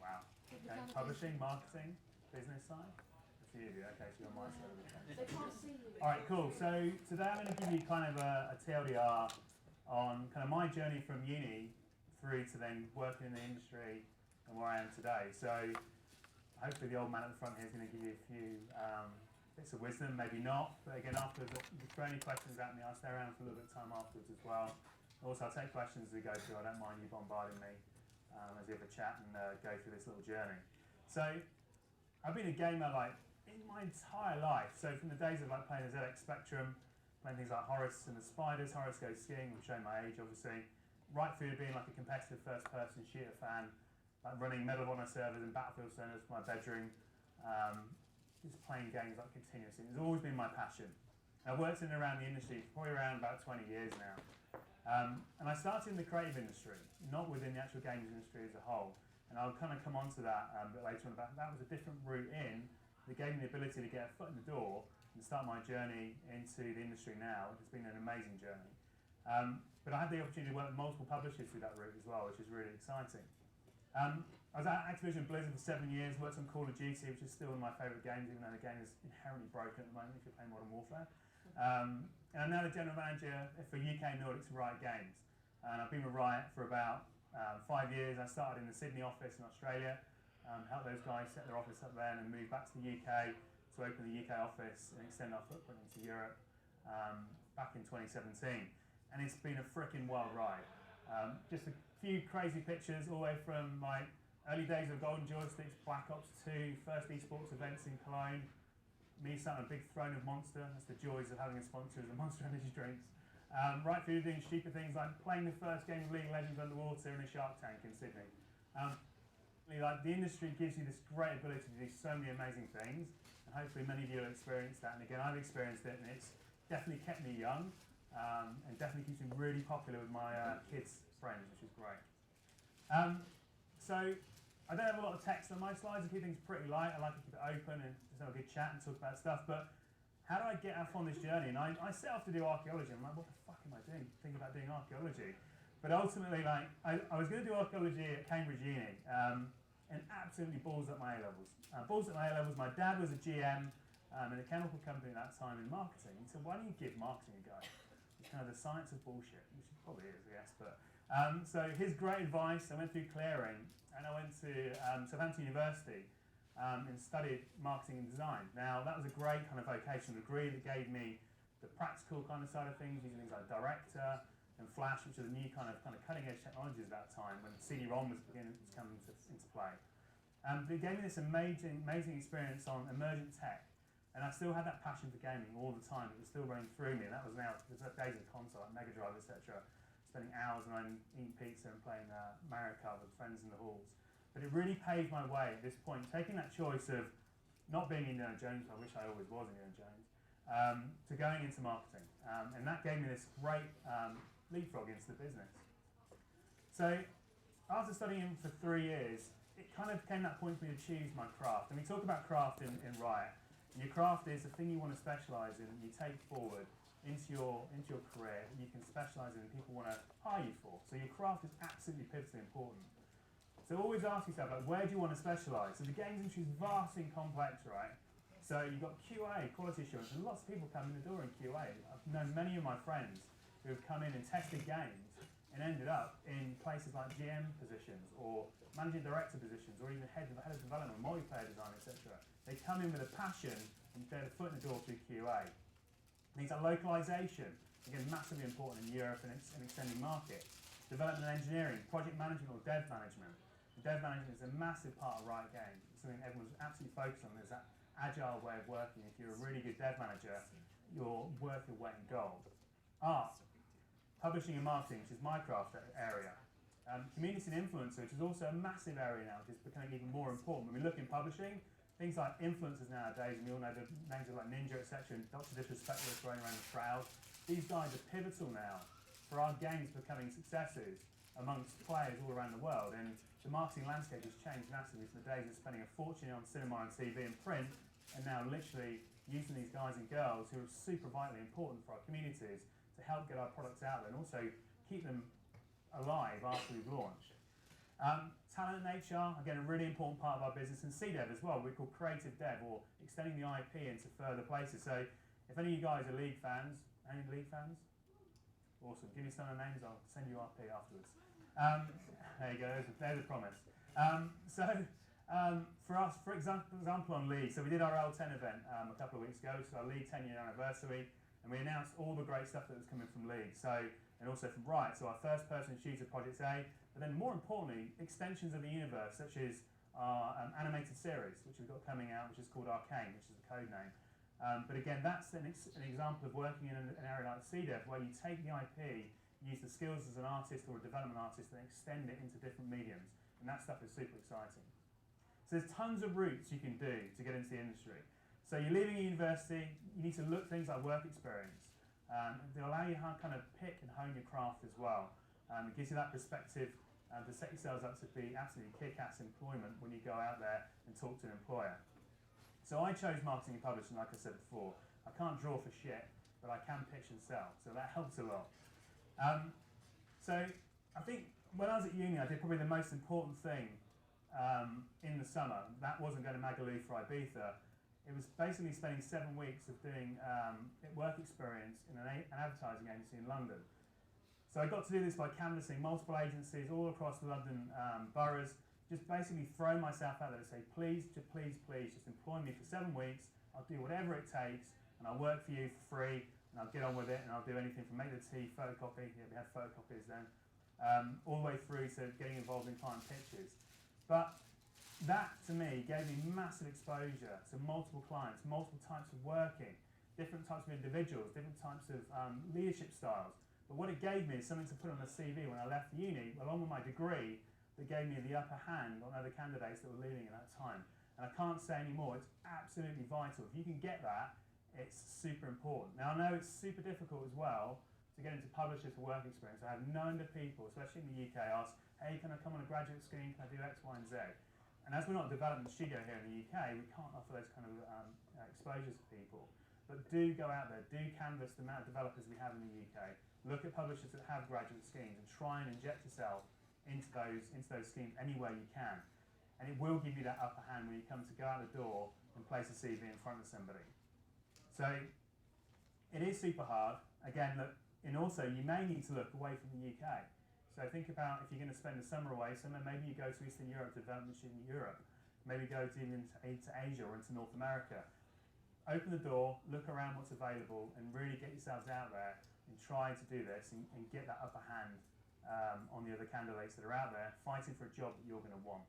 Wow. Okay. Publishing, marketing, business side. A few of you. Okay, so you're on my side of the fence. They can't see you. All right, cool. So today I'm going to give you kind of a TLDR on kind of my journey from uni through to then working in the industry and where I am today. So hopefully the old man at the front here is going to give you a few bits of wisdom, maybe not. But again, afterwards, if you throw any questions at me, I'll stay around for a little bit of time afterwards as well. Also, I'll take questions as we go through. I don't mind you bombarding me as we have a chat and go through this little journey. So I've been a gamer like in my entire life. So from the days of like playing the ZX Spectrum, playing things like Horace and the Spiders, Horace Goes Skiing, I'm showing my age obviously, right through to being like a competitive first-person shooter fan, like running Medal of Honor servers and Battlefield servers for my bedroom, just playing games like continuously. It's always been my passion. I've worked in and around the industry for probably around about 20 years now. And I started in the creative industry, not within the actual games industry as a whole. And I'll kind of come on to that a bit later on about that was a different route in that gave me the ability to get a foot in the door and start my journey into the industry now. It's been an amazing journey. But I had the opportunity to work with multiple publishers through that route as well, which is really exciting. I was at Activision Blizzard for 7 years, worked on Call of Duty, which is still one of my favourite games, even though the game is inherently broken at the moment if you're playing Modern Warfare. And I'm now the general manager for UK Nordics Riot Games. And I've been with Riot for about 5 years. I started in the Sydney office in Australia, helped those guys set their office up there, and then moved back to the UK to open the UK office and extend our footprint into Europe back in 2017. And it's been a freaking wild ride. Just a few crazy pictures all the way from like early days of Golden Joysticks, Black Ops 2, first esports events in Cologne, me sat on a big throne of Monster. That's the joys of having a sponsor as a Monster Energy drinks. Right through doing stupid things like playing the first game of League of Legends underwater in a shark tank in Sydney. Like the industry gives you this great ability to do so many amazing things, and hopefully many of you will experience that. And again, I've experienced it, and it's definitely kept me young, and definitely keeps me really popular with my kids' friends, which is great. So I don't have a lot of text on my slides. I keep things pretty light. I like to keep it open and just have a good chat and talk about stuff. But how do I get off on this journey? And I set off to do archaeology. I'm like, what the fuck am I doing? Thinking about doing archaeology. But ultimately, like, I was going to do archaeology at Cambridge Uni, and absolutely balls up my A-levels. Balls up my A-levels. My dad was a GM in a chemical company at that time in marketing. He said, why don't you give marketing a go? It's kind of the science of bullshit, which it probably is, I guess. But so his great advice, I went through clearing, and I went to Southampton University and studied marketing and design. Now, that was a great kind of vocational degree that gave me the practical kind of side of things, using things like Director and Flash, which are the new kind of cutting edge technologies at that time when CD-ROM was beginning to come into play. But it gave me this amazing experience on emergent tech, and I still had that passion for gaming all the time. It was still running through me, and that was now the days of console, like Mega Drive, etc. Spending hours and I'm eating pizza and playing Mario Kart with friends in the halls. But it really paved my way at this point, taking that choice of not being Indiana Jones, I wish I always was Indiana Jones, to going into marketing. And that gave me this great leapfrog into the business. So after studying for 3 years, it kind of came that point for me to choose my craft. And we talk about craft in Riot. And your craft is the thing you want to specialise in, and you take forward into your career you can specialise in and people want to hire you for. So your craft is absolutely pivotally important. So always ask yourself, like, where do you want to specialise? So the games industry is vastly complex, right? So you've got QA, quality assurance, and lots of people come in the door in QA. I've known many of my friends who have come in and tested games and ended up in places like GM positions or managing director positions or even head of development, multiplayer design, etc. They come in with a passion and get a foot in the door through QA. Things like localization, again, massively important in Europe and extending markets. Development and engineering, project management or dev management. Dev management is a massive part of Riot Games. It's something everyone's absolutely focused on. There's that agile way of working. If you're a really good dev manager, you're worth your weight in gold. Art, publishing and marketing, which is my craft area. Community and influencer, which is also a massive area now, which is becoming even more important. When we look in publishing, things like influencers nowadays, and we all know the names of like Ninja, etc., and Dr. Disrespect that's running around the crowd. These guys are pivotal now for our games becoming successes amongst players all around the world. And the marketing landscape has changed massively from the days of spending a fortune on cinema and TV and print, and now literally using these guys and girls who are super vitally important for our communities to help get our products out there and also keep them alive after we've launched. Talent and HR, again, a really important part of our business, and CDev as well. We call creative dev, or extending the IP into further places. So if any of you guys are League fans, any League fans? Awesome. Give me some of the names, I'll send you RP afterwards. There you go, there's a promise. For us, for example on League, so we did our L10 event a couple of weeks ago, which is our League 10-year anniversary, and we announced all the great stuff that was coming from League, and also from Riot, so our first-person shooter Project A, but then more importantly, extensions of the universe, such as our animated series, which we've got coming out, which is called Arcane, which is the code name. But again, that's an example of working in an area like CDev, where you take the IP, use the skills as an artist or a development artist, and extend it into different mediums, and that stuff is super exciting. So there's tons of routes you can do to get into the industry. So you're leaving university, you need to look at things like work experience. They'll allow you to kind of pick and hone your craft as well. It gives you that perspective to set yourselves up to be absolutely kick-ass employment when you go out there and talk to an employer. So I chose marketing and publishing, like I said before. I can't draw for shit, but I can pitch and sell, so that helps a lot. So I think when I was at uni, I did probably the most important thing in the summer. That wasn't going to Magaluf for Ibiza. It was basically spending 7 weeks of doing work experience in an advertising agency in London. So I got to do this by canvassing multiple agencies all across the London boroughs, just basically throwing myself out there to say, please, just employ me for 7 weeks. I'll do whatever it takes, and I'll work for you for free, and I'll get on with it, and I'll do anything from make the tea, photocopy, yeah, we had photocopiers then, all the way through to getting involved in client pitches. But that, to me, gave me massive exposure to multiple clients, multiple types of working, different types of individuals, different types of leadership styles. But what it gave me is something to put on the CV when I left uni, along with my degree, that gave me the upper hand on other candidates that were leaving at that time. And I can't say any more, it's absolutely vital. If you can get that, it's super important. Now I know it's super difficult as well to get into publishers for work experience. I have no number of people, especially in the UK, ask, hey, can I come on a graduate scheme, can I do X, Y, and Z? And as we're not a development studio here in the UK, we can't offer those kind of exposures to people. But do go out there, do canvass the amount of developers we have in the UK, look at publishers that have graduate schemes and try and inject yourself into those schemes anywhere you can. And it will give you that upper hand when you come to go out the door and place a CV in front of somebody. So it is super hard. Again, look, and also you may need to look away from the UK. So think about if you're going to spend the summer away somewhere, maybe you go to Eastern Europe, development in Europe. Maybe go to even into Asia or into North America. Open the door, look around what's available, and really get yourselves out there and try to do this and get that upper hand on the other candidates that are out there fighting for a job that you're going to want.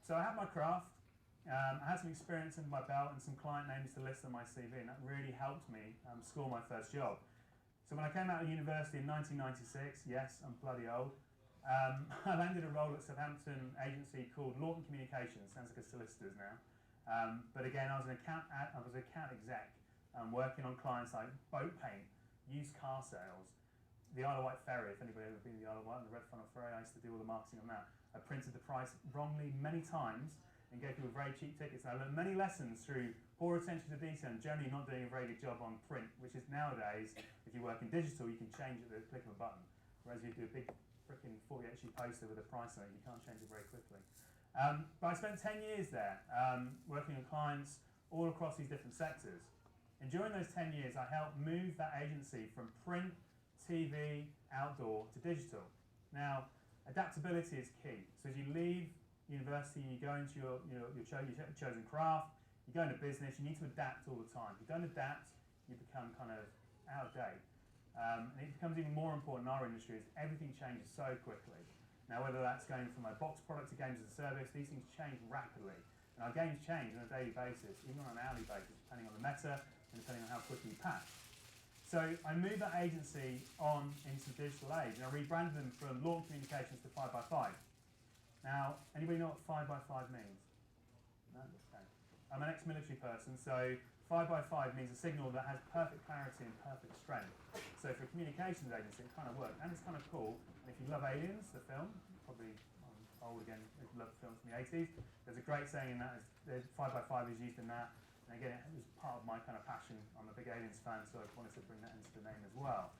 So I had my craft. I had some experience under my belt and some client names to list on my CV, and that really helped me score my first job. So when I came out of university in 1996, yes, I'm bloody old, I landed a role at Southampton agency called Lawton Communications, sounds like a solicitor's now. But again, I was an account exec, working on clients like boat paint, used car sales, the Isle of Wight ferry. If anybody ever been to the Isle of Wight on the Red Funnel ferry, I used to do all the marketing on that. I printed the price wrongly many times and gave people very cheap tickets. And I learned many lessons through poor attention to detail, and generally not doing a very good job on print, which is nowadays, if you work in digital, you can change it with a click of a button. Whereas if you do a big freaking 48 sheet poster with a price on it, you can't change it very quickly. But I spent 10 years there working with clients all across these different sectors. And during those 10 years, I helped move that agency from print, TV, outdoor to digital. Now, adaptability is key. So as you leave university and you go into your chosen craft, you go into business, you need to adapt all the time. If you don't adapt, you become kind of out of date. And it becomes even more important in our industry as everything changes so quickly. Now, whether that's going from a box product to games as a service, these things change rapidly. And our games change on a daily basis, even on an hourly basis, depending on the meta and depending on how quickly you patch. So I moved that agency on into the digital age, and I rebranded them from Launch Communications to 5x5. Now, anybody know what 5x5 means? No? Okay. I'm an ex-military person, so 5x5 means a signal that has perfect clarity and perfect strength. So for a communications agency, it kind of worked, and it's kind of cool. And if you love Aliens, the film, probably old again, if you love films from the 80s, there's a great saying in that, 5x5 is used in that. And again, it was part of my kind of passion. I'm a big Aliens fan, so I wanted to bring that into the name as well.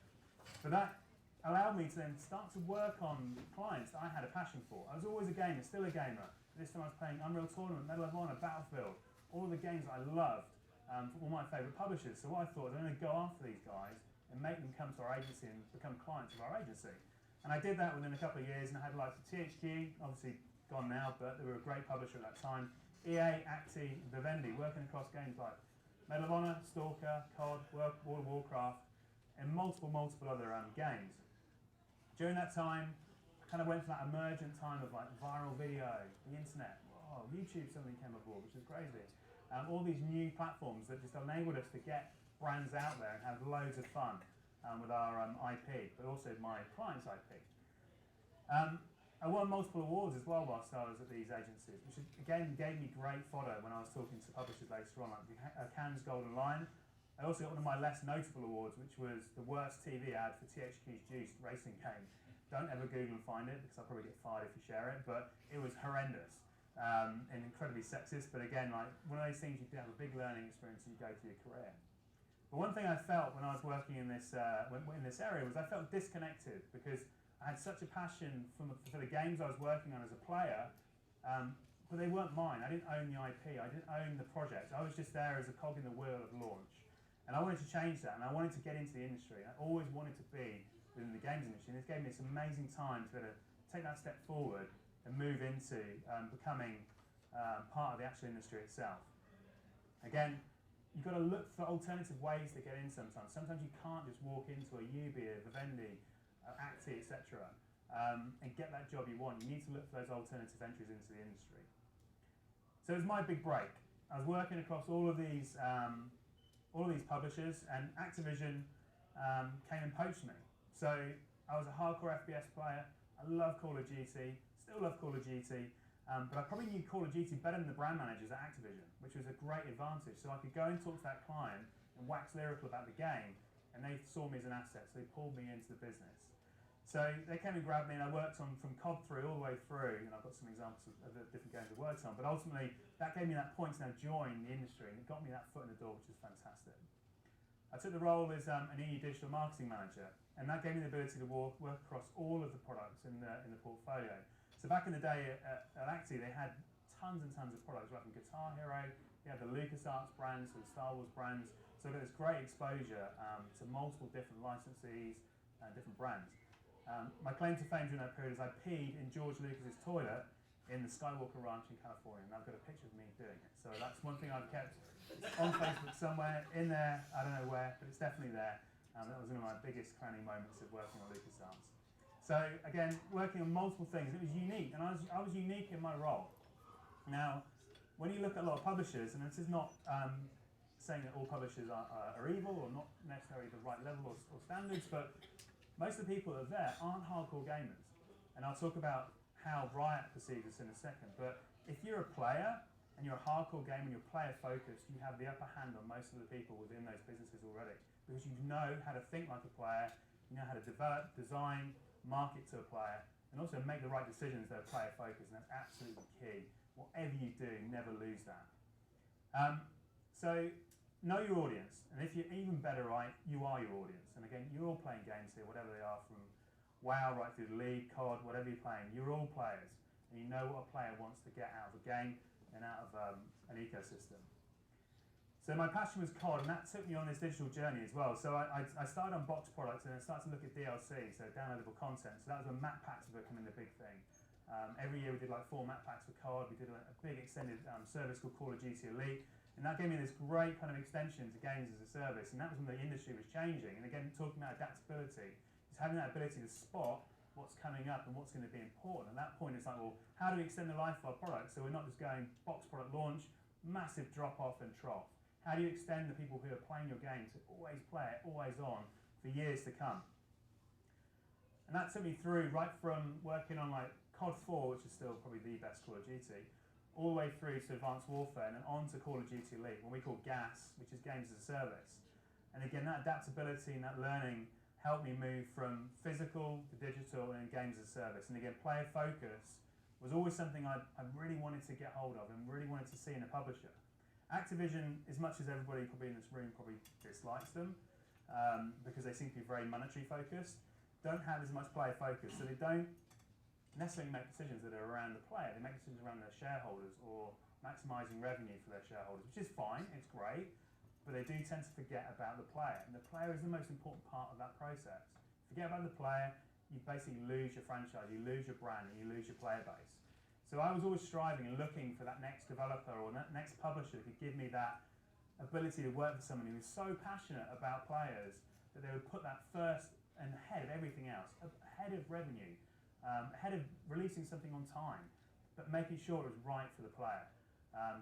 But that allowed me to then start to work on clients that I had a passion for. I was always a gamer, still a gamer. This time I was playing Unreal Tournament, Medal of Honor, Battlefield, all of the games I loved from all my favourite publishers. So what I thought, I'm going to go after these guys and make them come to our agency and become clients of our agency. And I did that within a couple of years, and I had like THQ, obviously gone now, but they were a great publisher at that time. EA, Acti, Vivendi, working across games like Medal of Honor, Stalker, COD, World of Warcraft, and multiple other games. During that time, I kind of went for that emergent time of like viral video, the internet, YouTube suddenly came aboard, which is crazy. All these new platforms that just enabled us to get brands out there and have loads of fun with our IP, but also my client's IP. I won multiple awards as well whilst I was at these agencies, which again gave me great fodder when I was talking to publishers later on, like Cannes Golden Lion. I also got one of my less notable awards, which was the worst TV ad for THQ's Juiced racing game. Don't ever Google and find it, because I'll probably get fired if you share it, but it was horrendous and incredibly sexist. But again, like one of those things you have a big learning experience as you go through your career. But one thing I felt when I was working in this area was I felt disconnected, because I had such a passion for the games I was working on as a player, but they weren't mine. I didn't own the IP, I didn't own the project. I was just there as a cog in the wheel of launch. And I wanted to change that, and I wanted to get into the industry. I always wanted to be within the games industry, and this gave me this amazing time to be able to take that step forward and move into becoming part of the actual industry itself. Again, you've got to look for alternative ways to get in sometimes. Sometimes you can't just walk into a Ukie, a Vivendi, Acti, etc., and get that job you want. You need to look for those alternative entries into the industry. So it was my big break. I was working across all of these publishers, and Activision came and poached me. So I was a hardcore FPS player. I love Call of Duty, still love Call of Duty, but I probably knew Call of Duty better than the brand managers at Activision, which was a great advantage. So I could go and talk to that client and wax lyrical about the game, and they saw me as an asset, so they pulled me into the business. So they came and grabbed me, and I worked on from COD 3 all the way through, and I've got some examples of the different games I worked on, but ultimately that gave me that point to now join the industry, and it got me that foot in the door, which is fantastic. I took the role as an EU digital marketing manager, and that gave me the ability to work across all of the products in the portfolio. So back in the day at Acti, they had tons and tons of products, right from Guitar Hero, they had the LucasArts brands, the Star Wars brands, so I got this great exposure to multiple different licensees and different brands. My claim to fame during that period is I peed in George Lucas's toilet in the Skywalker Ranch in California, and I've got a picture of me doing it. So that's one thing I've kept on Facebook somewhere, in there, I don't know where, but it's definitely there. That was one of my biggest crowning moments of working on LucasArts. So again, working on multiple things, it was unique, and I was unique in my role. Now, when you look at a lot of publishers, and this is not saying that all publishers are evil or not necessarily the right level or standards, but most of the people that are there aren't hardcore gamers. And I'll talk about how Riot perceives us in a second. But if you're a player and you're a hardcore gamer and you're player focused, you have the upper hand on most of the people within those businesses already. Because you know how to think like a player, you know how to develop, design, market to a player, and also make the right decisions that are player focused, and that's absolutely key. Whatever you do, never lose that. So know your audience, and if you're even better, right, you are your audience. And again, you're all playing games here, whatever they are, from WoW right through the League, COD, whatever you're playing. You're all players, and you know what a player wants to get out of a game and out of an ecosystem. So my passion was COD, and that took me on this digital journey as well. So I started on box products, and then started to look at DLC, so downloadable content. So that was when map packs were becoming the big thing. Every year we did like 4 map packs for COD. We did a big extended service called Call of Duty Elite. And that gave me this great kind of extension to games as a service, and that was when the industry was changing. And again, talking about adaptability, it's having that ability to spot what's coming up and what's going to be important. At that point, it's like, well, how do we extend the life of our product so we're not just going box product launch, massive drop off and trough? How do you extend the people who are playing your game to always play it, always on, for years to come? And that took me through right from working on like COD 4, which is still probably the best Call of Duty, all the way through to Advanced Warfare and then on to Call of Duty Elite, what we call GAS, which is Games as a Service. And again, that adaptability and that learning helped me move from physical to digital and Games as a Service. And again, player focus was always something I really wanted to get hold of and really wanted to see in a publisher. Activision, as much as everybody probably in this room probably dislikes them, because they seem to be very monetary focused, don't have as much player focus, so they don't necessarily make decisions that are around the player. They make decisions around their shareholders or maximising revenue for their shareholders, which is fine, it's great, but they do tend to forget about the player, and the player is the most important part of that process. Forget about the player, you basically lose your franchise, you lose your brand, and you lose your player base. So I was always striving and looking for that next developer or that next publisher that could give me that ability to work for someone who was so passionate about players that they would put that first and ahead of everything else, ahead of revenue, ahead of releasing something on time, but making sure it was right for the player.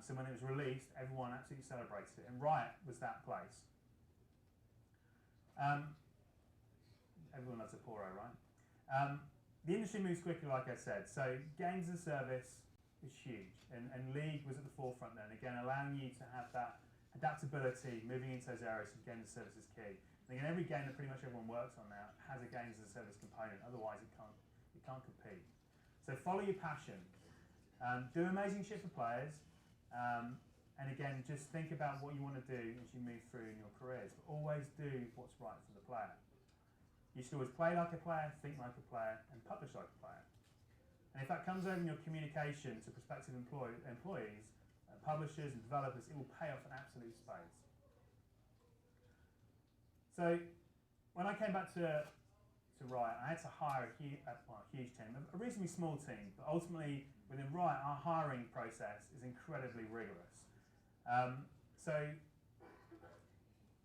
So when it was released, everyone absolutely celebrated it, and Riot was that place. Everyone loves a Poro, right? The industry moves quickly, like I said, so games as a service is huge, and League was at the forefront then, again allowing you to have that adaptability, moving into those areas of games as a service is key. And again, every game that pretty much everyone works on now has a games as a service component, otherwise it can't compete. So follow your passion, do amazing shit for players, and again, just think about what you want to do as you move through in your careers, but always do what's right for the player. You should always play like a player, think like a player, and publish like a player. And if that comes over in your communication to prospective employees, publishers and developers, it will pay off in absolute spades. So when I came back to Riot, I had to hire a huge team, a reasonably small team, but ultimately within Riot, our hiring process is incredibly rigorous. So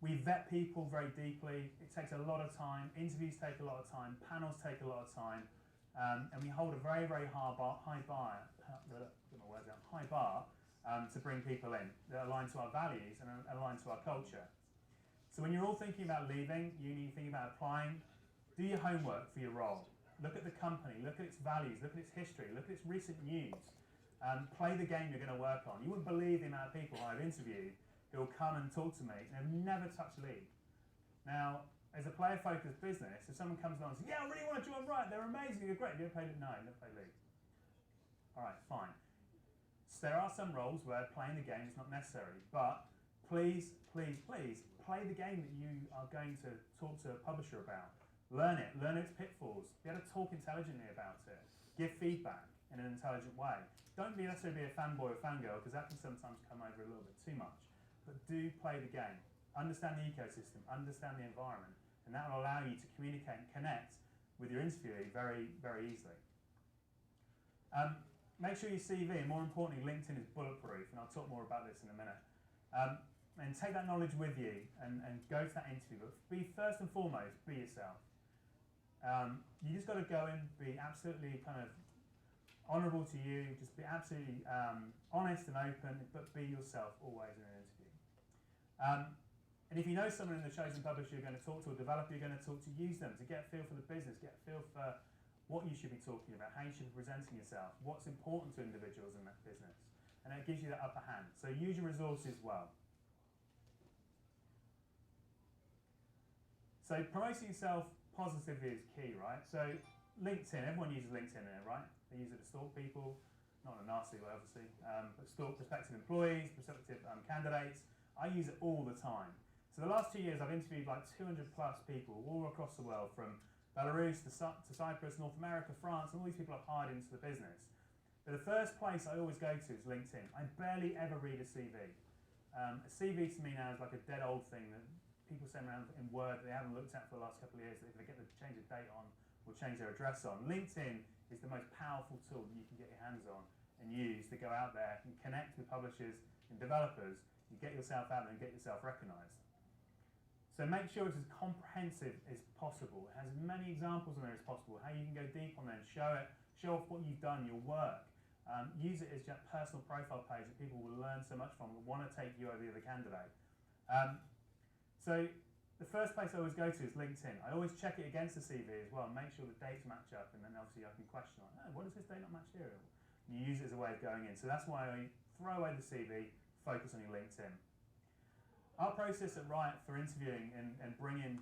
we vet people very deeply. It takes a lot of time. Interviews take a lot of time. Panels take a lot of time. And we hold a very, very high bar to bring people in that align to our values and align to our culture. So when you're all thinking about leaving, uni, thinking about applying, do your homework for your role. Look at the company, look at its values, look at its history, look at its recent news. Play the game you're going to work on. You wouldn't believe the amount of people I've interviewed who will come and talk to me and have never touched League. Now, as a player-focused business, if someone comes along and says, yeah, I really want to join Riot, they're amazing, they're great, have you ever played it? No, never played League. All right, fine. So there are some roles where playing the game is not necessary, but please, please, please, play the game that you are going to talk to a publisher about. Learn its pitfalls, be able to talk intelligently about it, give feedback in an intelligent way. Don't necessarily be a fanboy or fangirl, because that can sometimes come over a little bit too much, but do play the game. Understand the ecosystem, understand the environment, and that will allow you to communicate and connect with your interviewee very, very easily. Make sure your CV, and more importantly, LinkedIn is bulletproof, and I'll talk more about this in a minute. And take that knowledge with you and go to that interview, but be first and foremost, be yourself. You just got to go in, be absolutely kind of honourable to you, just be absolutely honest and open, but be yourself always in an interview. And if you know someone in the chosen publisher you're going to talk to, or developer you're going to talk to, use them to get a feel for the business, get a feel for what you should be talking about, how you should be presenting yourself, what's important to individuals in that business. And it gives you that upper hand. So use your resources well. So promoting yourself positively is key, right? So LinkedIn, everyone uses LinkedIn there, right? They use it to stalk people, not in a nasty way obviously, but stalk prospective employees, prospective candidates. I use it all the time. So the last 2 years I've interviewed like 200 plus people all across the world, from Belarus to Cyprus, North America, France, and all these people I've hired into the business. But the first place I always go to is LinkedIn. I barely ever read a CV. A CV to me now is like a dead old thing that people send around in Word that they haven't looked at for the last couple of years, that if they get to change a date on or change their address on. LinkedIn is the most powerful tool that you can get your hands on and use to go out there and connect with publishers and developers and get yourself out there and get yourself recognised. So make sure it's as comprehensive as possible. It has as many examples on there as possible, how you can go deep on there and show off what you've done, your work. Use it as your personal profile page that people will learn so much from and want to take you over the other candidate. So the first place I always go to is LinkedIn. I always check it against the CV as well and make sure the dates match up, and then obviously I can question, like, oh, what does this date not match here? And you use it as a way of going in. So that's why I throw away the CV, focus on your LinkedIn. Our process at Riot for interviewing and bringing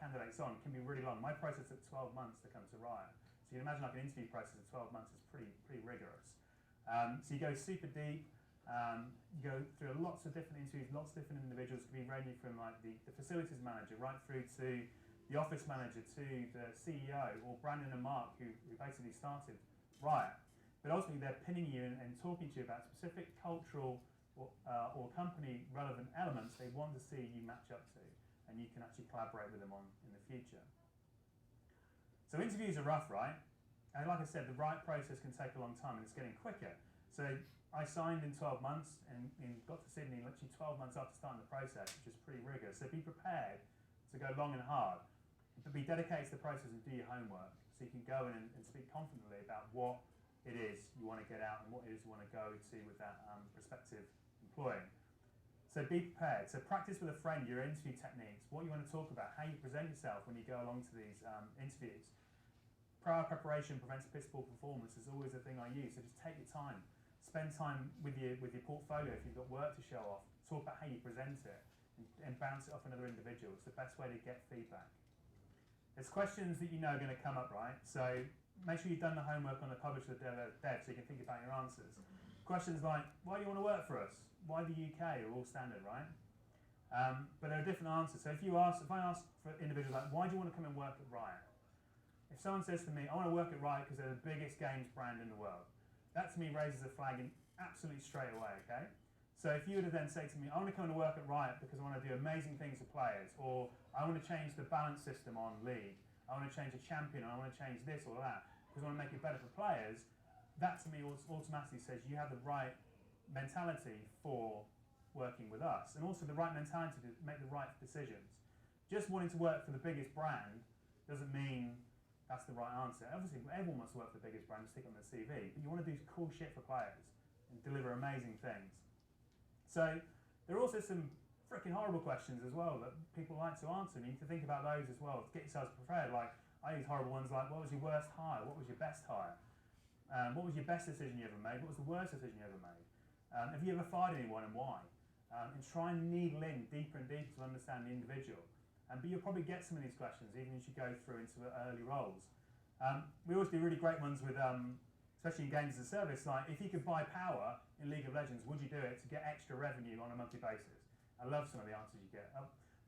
candidates on can be really long. My process took 12 months to come to Riot. So you can imagine like an interview process of 12 months is pretty rigorous. So you go super deep. You go through lots of different interviews, lots of different individuals. It can be ranging from like the facilities manager right through to the office manager to the CEO, or Brandon and Mark who basically started Riot. But ultimately they're pinning you and talking to you about specific cultural or company relevant elements they want to see you match up to, and you can actually collaborate with them on in the future. So interviews are rough, right? And like I said, the Riot process can take a long time and it's getting quicker. So I signed in 12 months and got to Sydney literally 12 months after starting the process, which is pretty rigorous. So be prepared to go long and hard, but be dedicated to the process and do your homework so you can go in and speak confidently about what it is you want to get out and what it is you want to go to with that prospective employee. So be prepared. So practice with a friend your interview techniques, what you want to talk about, how you present yourself when you go along to these interviews. Prior preparation prevents piss poor performance is always a thing I use. So just take your time. Spend time with your portfolio if you've got work to show off. Talk about how you present it and bounce it off another individual. It's the best way to get feedback. There's questions that you know are going to come up, right? So make sure you've done the homework on the publisher dev so you can think about your answers. Questions like, why do you want to work for us? Why the UK are all standard, right? But there are different answers. So if I ask for individuals like, why do you want to come and work at Riot? If someone says to me, I want to work at Riot because they're the biggest games brand in the world, that to me raises a flag in absolutely straight away, okay? So if you were to then say to me, I want to come and work at Riot because I want to do amazing things for players, or I want to change the balance system on League, I want to change a champion, I want to change this or that, because I want to make it better for players, that to me automatically says you have the right mentality for working with us, and also the right mentality to make the right decisions. Just wanting to work for the biggest brand doesn't mean that's the right answer. Obviously, everyone wants to work for the biggest brand and stick on their CV, but you want to do cool shit for players and deliver amazing things. So there are also some freaking horrible questions as well that people like to answer, and you need to think about those as well to get yourselves prepared. Like, I use horrible ones like, what was your worst hire? What was your best hire? What was your best decision you ever made? What was the worst decision you ever made? Have you ever fired anyone and why? And try and needle in deeper and deeper to understand the individual. But you'll probably get some of these questions even as you go through into early roles. We always do really great ones with, especially in games as a service, like if you could buy power in League of Legends, would you do it to get extra revenue on a monthly basis? I love some of the answers you get.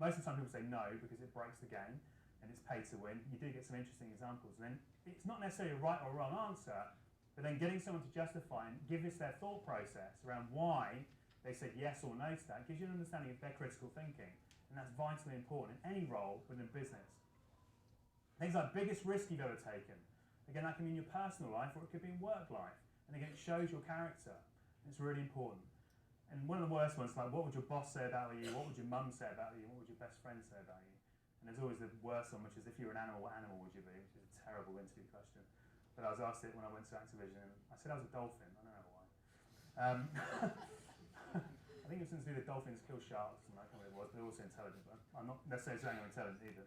Most of the time people say no because it breaks the game and it's pay to win. You do get some interesting examples. And then it's not necessarily a right or wrong answer, but then getting someone to justify and give us their thought process around why they said yes or no to that gives you an understanding of their critical thinking. And that's vitally important in any role within business. Things like biggest risk you've ever taken. Again, that can be in your personal life or it could be in work life. And again, it shows your character. It's really important. And one of the worst ones, like what would your boss say about you? What would your mum say about you? What would your best friend say about you? And there's always the worst one, which is if you were an animal, what animal would you be? Which is a terrible interview question. But I was asked it when I went to Activision, and I said I was a dolphin. I don't know why. I think it was something to do with dolphins kill sharks, and I can't remember what it was, but they're also intelligent. But I'm not necessarily saying I'm intelligent either,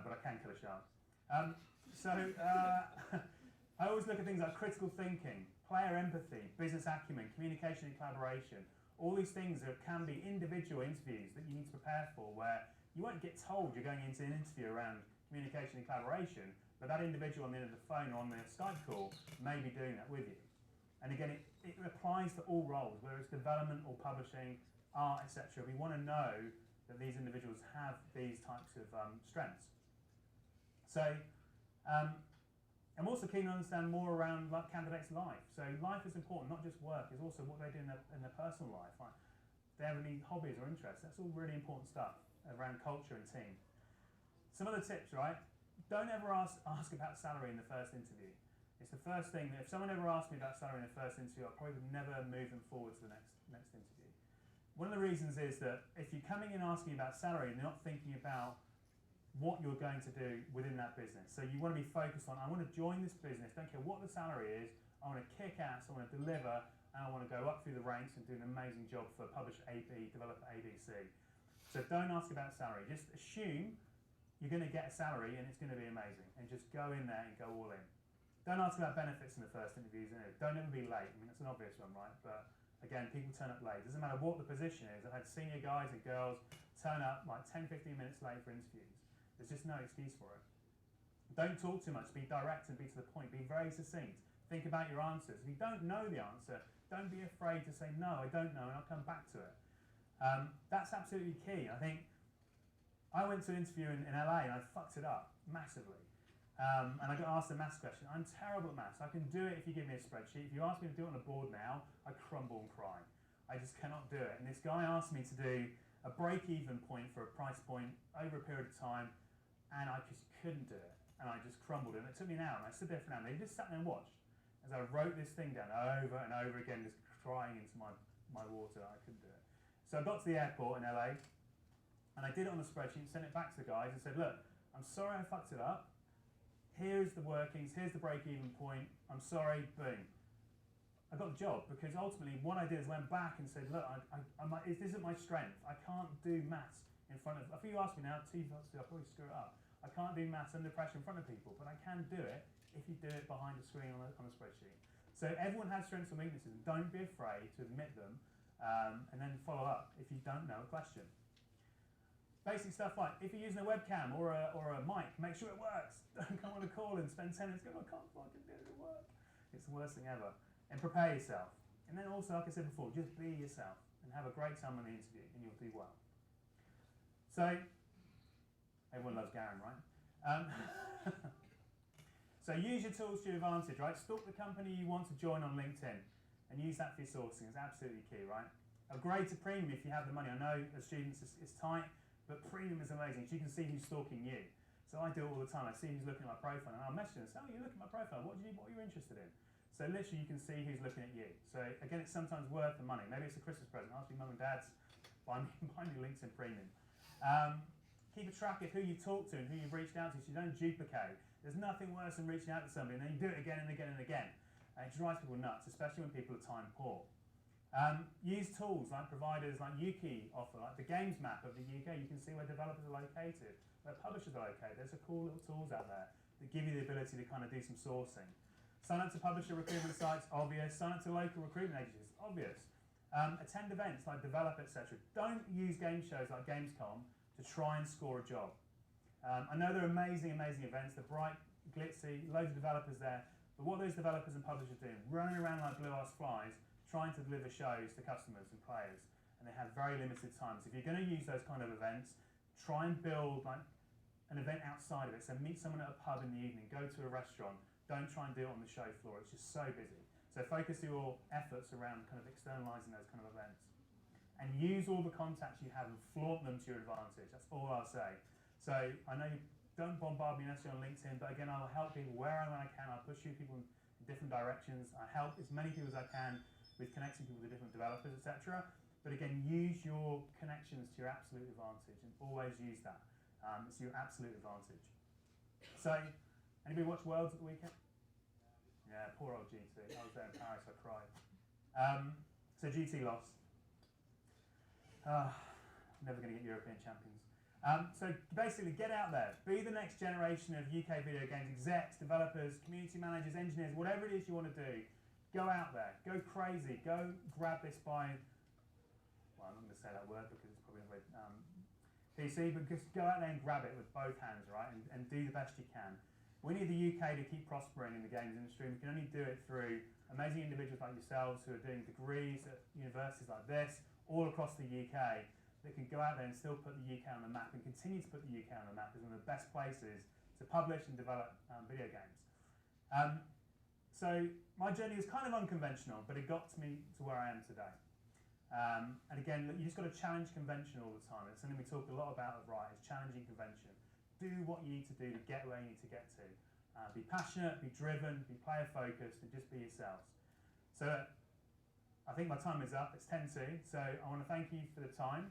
but I can kill a shark. I always look at things like critical thinking, player empathy, business acumen, communication and collaboration. All these things that can be individual interviews that you need to prepare for, where you won't get told you're going into an interview around communication and collaboration, but that individual on the end of the phone or on the Skype call may be doing that with you. And again, it applies to all roles, whether it's development or publishing, art, etc. We want to know that these individuals have these types of strengths. So I'm also keen to understand more around like candidates' life. So life is important, not just work. It's also what they do in their personal life. Like, they have any hobbies or interests. That's all really important stuff around culture and team. Some other tips, right? Don't ever ask about salary in the first interview. It's the first thing that if someone ever asked me about salary in the first interview, I probably would never move them forward to the next interview. One of the reasons is that if you're coming in asking about salary and you're not thinking about what you're going to do within that business. So you want to be focused on, I want to join this business, don't care what the salary is, I want to kick ass, I want to deliver, and I want to go up through the ranks and do an amazing job for publisher AB, developer ABC. So don't ask about salary, just assume you're going to get a salary and it's going to be amazing, and just go in there and go all in. Don't ask about benefits in the first interviews, don't ever be late. I mean, that's an obvious one, right? But again, people turn up late. Doesn't matter what the position is. I've had senior guys and girls turn up like 10, 15 minutes late for interviews. There's just no excuse for it. Don't talk too much, be direct and be to the point, be very succinct. Think about your answers. If you don't know the answer, don't be afraid to say, no, I don't know, and I'll come back to it. That's absolutely key. I think I went to an interview in LA and I fucked it up massively. And I got asked a maths question. I'm terrible at maths. I can do it if you give me a spreadsheet. If you ask me to do it on a board now, I crumble and cry. I just cannot do it. And this guy asked me to do a break-even point for a price point over a period of time, and I just couldn't do it. And I just crumbled. And it took me an hour, and I stood there for an hour. And they just sat there and watched as I wrote this thing down over and over again, just crying into my water. I couldn't do it. So I got to the airport in LA, and I did it on a spreadsheet and sent it back to the guys and said, look, I'm sorry I fucked it up. Here's the workings, here's the break-even point, I'm sorry, boom. I got the job because ultimately what I did is went back and said, look, this isn't my strength. I can't do maths in front of, if you ask me now, I'll probably screw it up. I can't do maths under pressure in front of people, but I can do it if you do it behind a screen on a spreadsheet. So everyone has strengths and weaknesses, and don't be afraid to admit them, and then follow up if you don't know a question. Basic stuff like, if you're using a webcam or a mic, make sure it works. Don't come on a call and spend 10 minutes going, I can't fucking do it work. It's the worst thing ever. And prepare yourself. And then also, like I said before, just be yourself and have a great time on the interview and you'll do well. So, everyone loves Garen, right? So use your tools to your advantage, right? Stalk the company you want to join on LinkedIn and use that for your sourcing. It's absolutely key, right? Upgrade to premium if you have the money. I know as students it's tight, but premium is amazing. So you can see who's stalking you. So I do it all the time. I see who's looking at my profile, and I'll message them and say, oh, you look at my profile. What are you interested in? So literally you can see who's looking at you. So again, it's sometimes worth the money. Maybe it's a Christmas present. Ask your mum and dads, buy me LinkedIn Premium. Keep a track of who you talk to and who you've reached out to so you don't duplicate. There's nothing worse than reaching out to somebody and then you do it again and again and again. And it drives people nuts, especially when people are time poor. Use tools like providers like Ukie offer, like the games map of the UK. You can see where developers are located, where publishers are located. There's some cool little tools out there that give you the ability to kind of do some sourcing. Sign up to publisher recruitment sites, obvious. Sign up to local recruitment agencies, obvious. Attend events like Develop, etc. Don't use game shows like Gamescom to try and score a job. I know they're amazing, amazing events. They're bright, glitzy, loads of developers there. But what those developers and publishers do, running around like blue-ass flies, trying to deliver shows to customers and players, and they have very limited time. So if you're going to use those kind of events, try and build like an event outside of it. So meet someone at a pub in the evening, go to a restaurant. Don't try and do it on the show floor. It's just so busy. So focus your efforts around kind of externalising those kind of events. And use all the contacts you have and flaunt them to your advantage. That's all I'll say. So I know you don't bombard me necessarily on LinkedIn, but again, I'll help people wherever I can. I'll push you people in different directions. I help as many people as I can with connecting people to different developers, etc. But again, use your connections to your absolute advantage and always use that. It's your absolute advantage. So, anybody watch Worlds at the weekend? Yeah, poor old GT. I was there in Paris, I cried. So GT lost. Never going to get European champions. So basically, get out there. Be the next generation of UK video games execs, developers, community managers, engineers, whatever it is you want to do. Go out there. Go crazy. Go grab this by, well, I'm not going to say that word because it's probably not very PC, but just go out there and grab it with both hands, right, and do the best you can. We need the UK to keep prospering in the games industry. We can only do it through amazing individuals like yourselves who are doing degrees at universities like this, all across the UK that can go out there and still put the UK on the map and continue to put the UK on the map as one of the best places to publish and develop video games. So my journey was kind of unconventional, but it got me to where I am today. And again, you just got to challenge convention all the time. It's something we talk a lot about at Riot, is challenging convention. Do what you need to do to get where you need to get to. Be passionate, be driven, be player focused, and just be yourselves. So I think my time is up. It's 10:02, so I want to thank you for the time.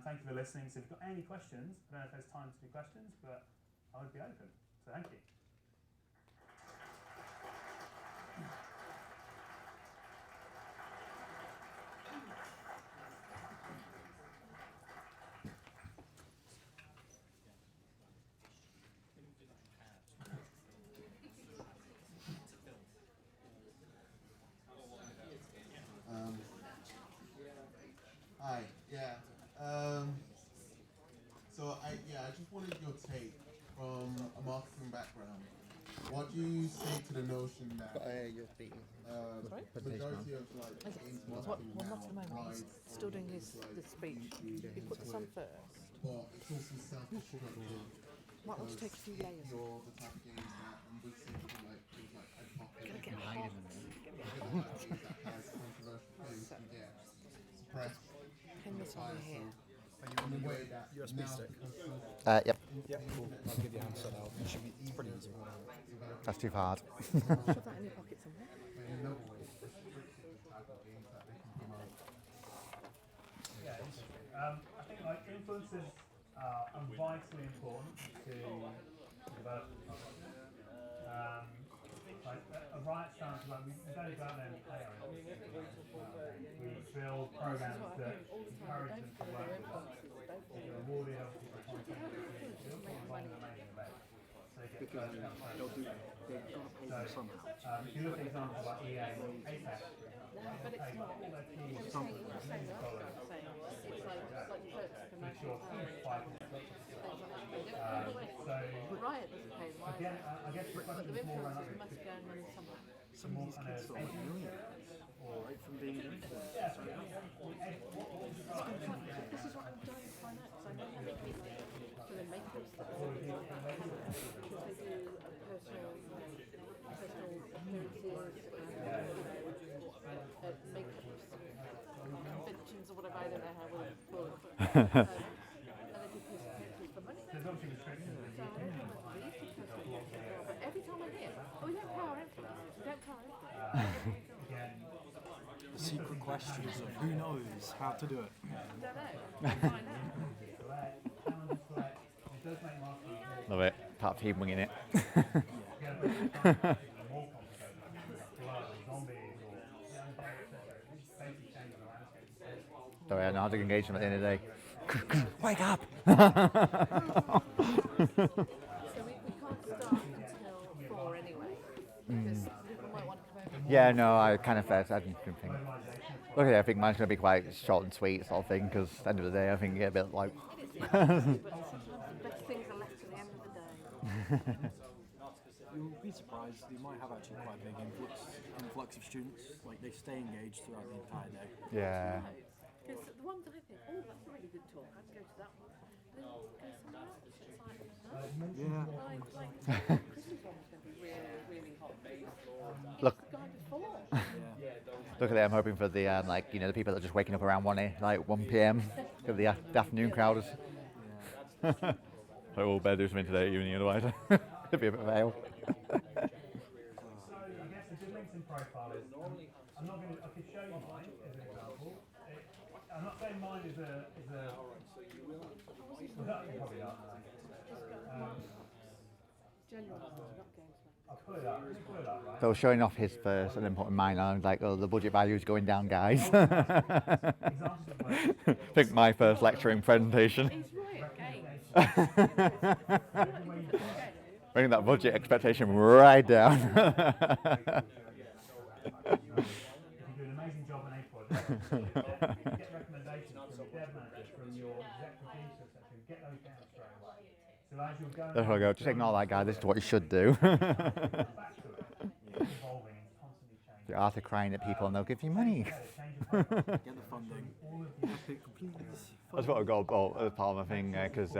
Thank you for listening. So if you've got any questions, I don't know if there's time to do questions, but I would be open. So thank you. Hi, yeah. I just wanted your take from a marketing background. What do you say to the notion that majority of like games marketing now rides Still doing his like the speech. YouTube He put this on first. but it's also self-destructive. Might want to take a few If layers. you're the type of games that we see from like things like Ed Pocket, Get hot. that has controversial things can get suppressed. Pin this on So, here. in a way that USB now stick? Yep, Yep, cool. I'll give you a handset out. It should be pretty easy. that's too hard. Shove that in your pocket somewhere. Yeah, I think like influencers are vitally important to develop the product. Like a Riot stance, like we don't go out there and pay our influencers. We build programs that encourage them to work with us. You're rewarded obviously for content that you build on an amazing event. So they get first come, first served. So if you look at examples like EA, Apex, But it's not. all their teams It's like you were saying last time, saying it's like perks for which national you're talent. five Things like that. They don't pay the way. so Riot doesn't pay the way. again, I guess the But question the is more around influencers must go and run somehow. Some of these kids are like millionaires, right, from being an influencer. This is what I'm trying to find out, because I know how many people do the makeup stuff and things like that, because they do personal appearances and makeup conventions or whatever, I don't know how we'll call it. And they do personal appearances for money. there's obviously restrictions in the So I UK. don't know whether we used to post it as well, but every time I hear, oh, we don't pay our influencers, we don't pay our influencers. Again, The secret questions of who knows how to do it. I don't know. Find out. it does make marketing Love it. Part of team winging it. more complicated, blood, zombies, or basically change the landscape. So yeah, no, hard to engage them at the end of the day. Wake up! So we can't start until 4 anyway, because people might want to come over. Yeah, no, I kind of I didn't think. Okay, I think mine's going to be quite short and sweet sort of thing, because at the end of the day, I think you get a bit like. But sometimes the best things are left to the end of the day. You'll be surprised, you might have actually quite a big influx of students, like they stay engaged throughout the entire day. Yeah. Because the ones I think, oh, that's a really good talk, I'd go to that one. Then go somewhere else. It's like, no. Yeah. Like Christmas one was going to be really, really hot. Look. The guy before. Look at it, I'm hoping for the the people that are just waking up around 1 p.m. Give the afternoon crowders. Oh, better do something today at uni, otherwise it'd be a bit of a fail. So I guess a good LinkedIn profile is, I'm not going to, I could show you mine as an example. I'm not saying mine is a probably not. General, not games. I'll pull it up, just pull it up, right? So showing off his first and then putting mine on, like, oh, the budget value is going down, guys. Examples of where Think my first lecturing presentation. He's right, games. Bring that budget expectation right down. if you do an amazing job on a project, get recommendations from your dev manager, from your exec producer, etc. Get those down straight away. So as you're going, There we go. Just ignore that guy. This is what you should do. back to it. It's evolving and constantly changing. You are to crying at people and they'll give you money. Change your profile. Get the funding. All of the Topic, please. That's what I got about as part of my thing, because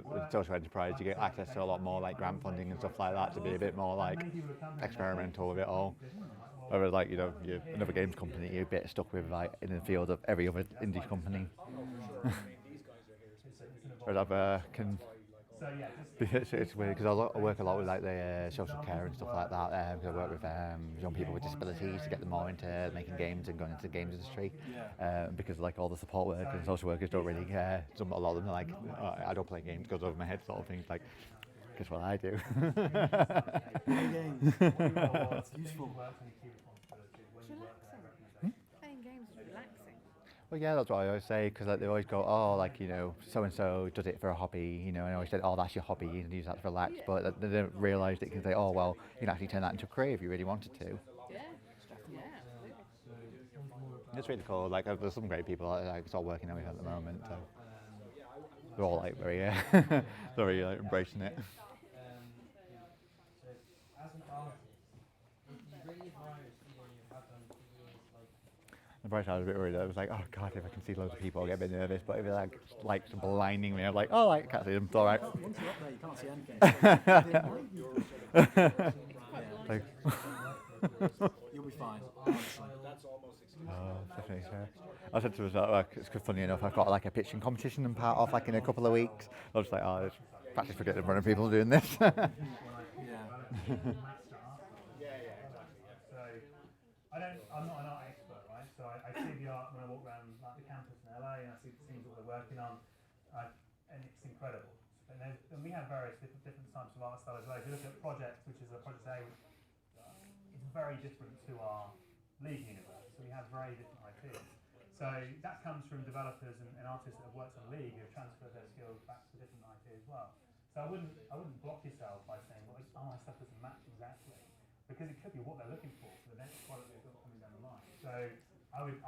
with social enterprise you get access to a lot more like grant funding and stuff like that to be a bit more like experimental with it all. Whereas like, you know, you're another games company, you're a bit stuck with like in the field of every other indie company. Whereas I can. It's weird because I work a lot with like the social care and stuff like that. Because I work with young people with disabilities to get them more into making games and going into the games industry. Because like all the support workers and social workers don't really care. A lot of them are like, oh, I don't play games, it goes over my head sort of things. Like, guess what I do? Play games. It's useful. It's relaxing. Playing games is relaxing. Well, yeah, that's what I always say, because like, they always go, oh, like, you know, so-and-so does it for a hobby, you know, and I always said, oh, that's your hobby, you can use that to relax, but they don't realise that you can say, oh, well, you can actually turn that into a career if you really wanted to. Yeah, yeah, absolutely. It's really cool, like, there's some great people I start working with at the moment, so they're all, like, very, very, like, embracing it. The bright side was a bit worried. I was like, oh god, if I can see loads of people, I'll get a bit nervous. But if it's like blinding me, I'm like, oh, I can't see them. It's all right. Once you're up there, you can't see anything. Like, You'll be fine. definitely. So. I said to myself, like, it's funny enough, I've got like a pitching competition and part off like in a couple of weeks. I was just like, oh, it's practice for getting running people doing this. I'm not an art expert, right? So I see the art when I walk around like the campus in LA and I see the things that we're working on, and it's incredible. And we have various different types of art styles as well. If you look at projects, which is a project A, it's very different to our League universe. So we have very different IPs. So that comes from developers and artists that have worked on League who have transferred their skills back to different IP as well. So I wouldn't block yourself by saying, well, my stuff doesn't match exactly, because it could be what they're looking for the next product they've got coming down the line. So I would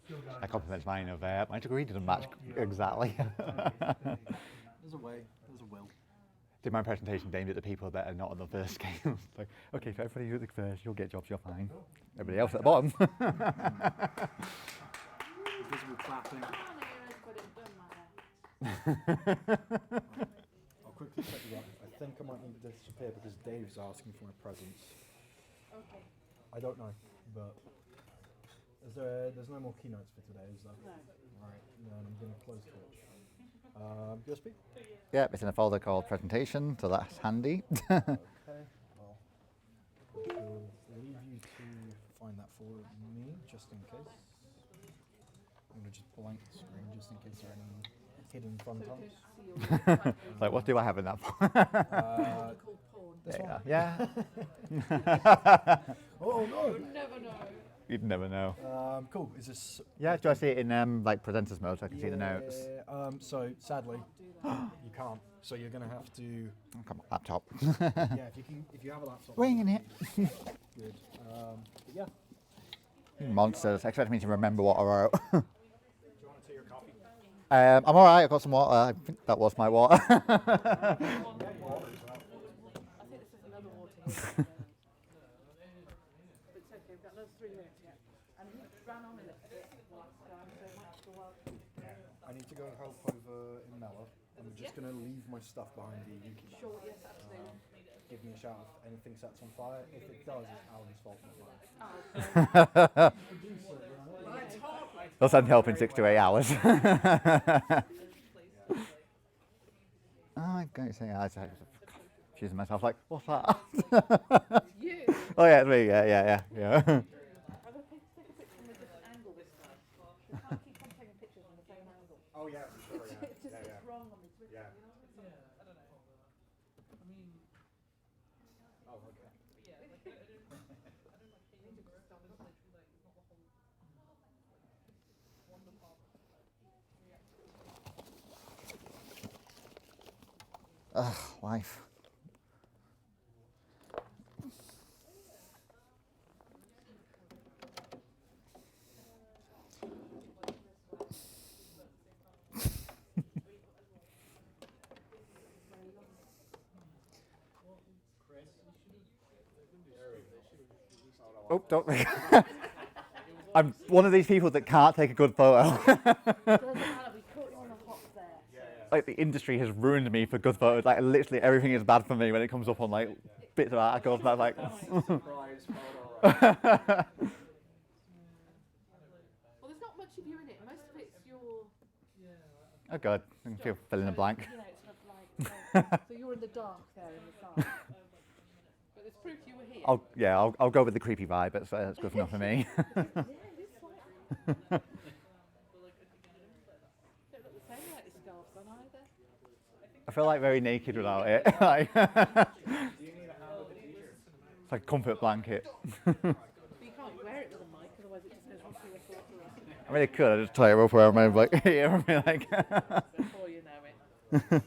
still go. That compliments mine of my degree didn't match exactly. There's a way. There's a will. Did my presentation aimed at the people that are not on the first scale. Like, okay, if everybody at the first, you'll get jobs, you're fine. Everybody else at the bottom. Visible clapping. I'll quickly check you out. I think I might need to disappear because Dave's asking for my presents. Okay. I don't know, but there's no more keynotes for today, is there? No. Right, then I'm going to close Twitch. USB? Yeah, it's in a folder called presentation, so that's handy. Okay, well, we'll leave you to find that for me, just in case. I'm going to just blank the screen, just in case there are any hidden fun times. Like, what do I have in that for? This one? Yeah. Oh no! You never know. You'd never know. Cool. Is this? Yeah, do I see it in like presenters mode so I can see the notes? So sadly, you can't. So you're going to have to. Oh, come on, laptop. Yeah, if you have a laptop. Winging it. Good. But yeah. Monsters. Expect me to remember what I wrote. Do you want to take your coffee? I'm all right. I've got some water. I think that was my water. I think this is another water. But it's okay, we've got another 3 minutes yet. And he ran on a little bit last time, so it might take a while. I need to go and help over in Mella. I'm just going to leave my stuff behind the Ukie. Sure, yes, absolutely. Give me a shout if anything sets on fire. If it does, it's Alan's fault, not mine. They'll send help in 6 to 8 hours. I'm going to say, I was confusing myself, like, what's that? You? Oh, yeah, it's me, yeah. I'm going to take a picture from a different angle this time. We can't keep on taking pictures from the same angle. Oh yeah, for sure. Yeah. It's just it's wrong on the Twitter. Yeah. Ugh, life. Oh, don't. I'm one of these people that can't take a good photo. Doesn't matter, we caught you on the hop there. So. Like the industry has ruined me for good photos. Like literally everything is bad for me when it comes up on like bits of articles. And I was like, Surprise photo. Well, there's not much of you in it. Most of it's your. oh god, I can feel fill in the blank. You know, it's sort of like, so you're in the dark there in the sun. But there's proof you were here. I'll go with the creepy vibe. That's good enough for me. Yeah, it is slightly. Don't look the same like your scarves on either. I feel like very naked without it. Like, it's like a comfort blanket. But you can't wear it with a mic, otherwise it just goes right through your thoughts. I mean, I could. I just tie it up where I'm like here. I'm like. Before you know it.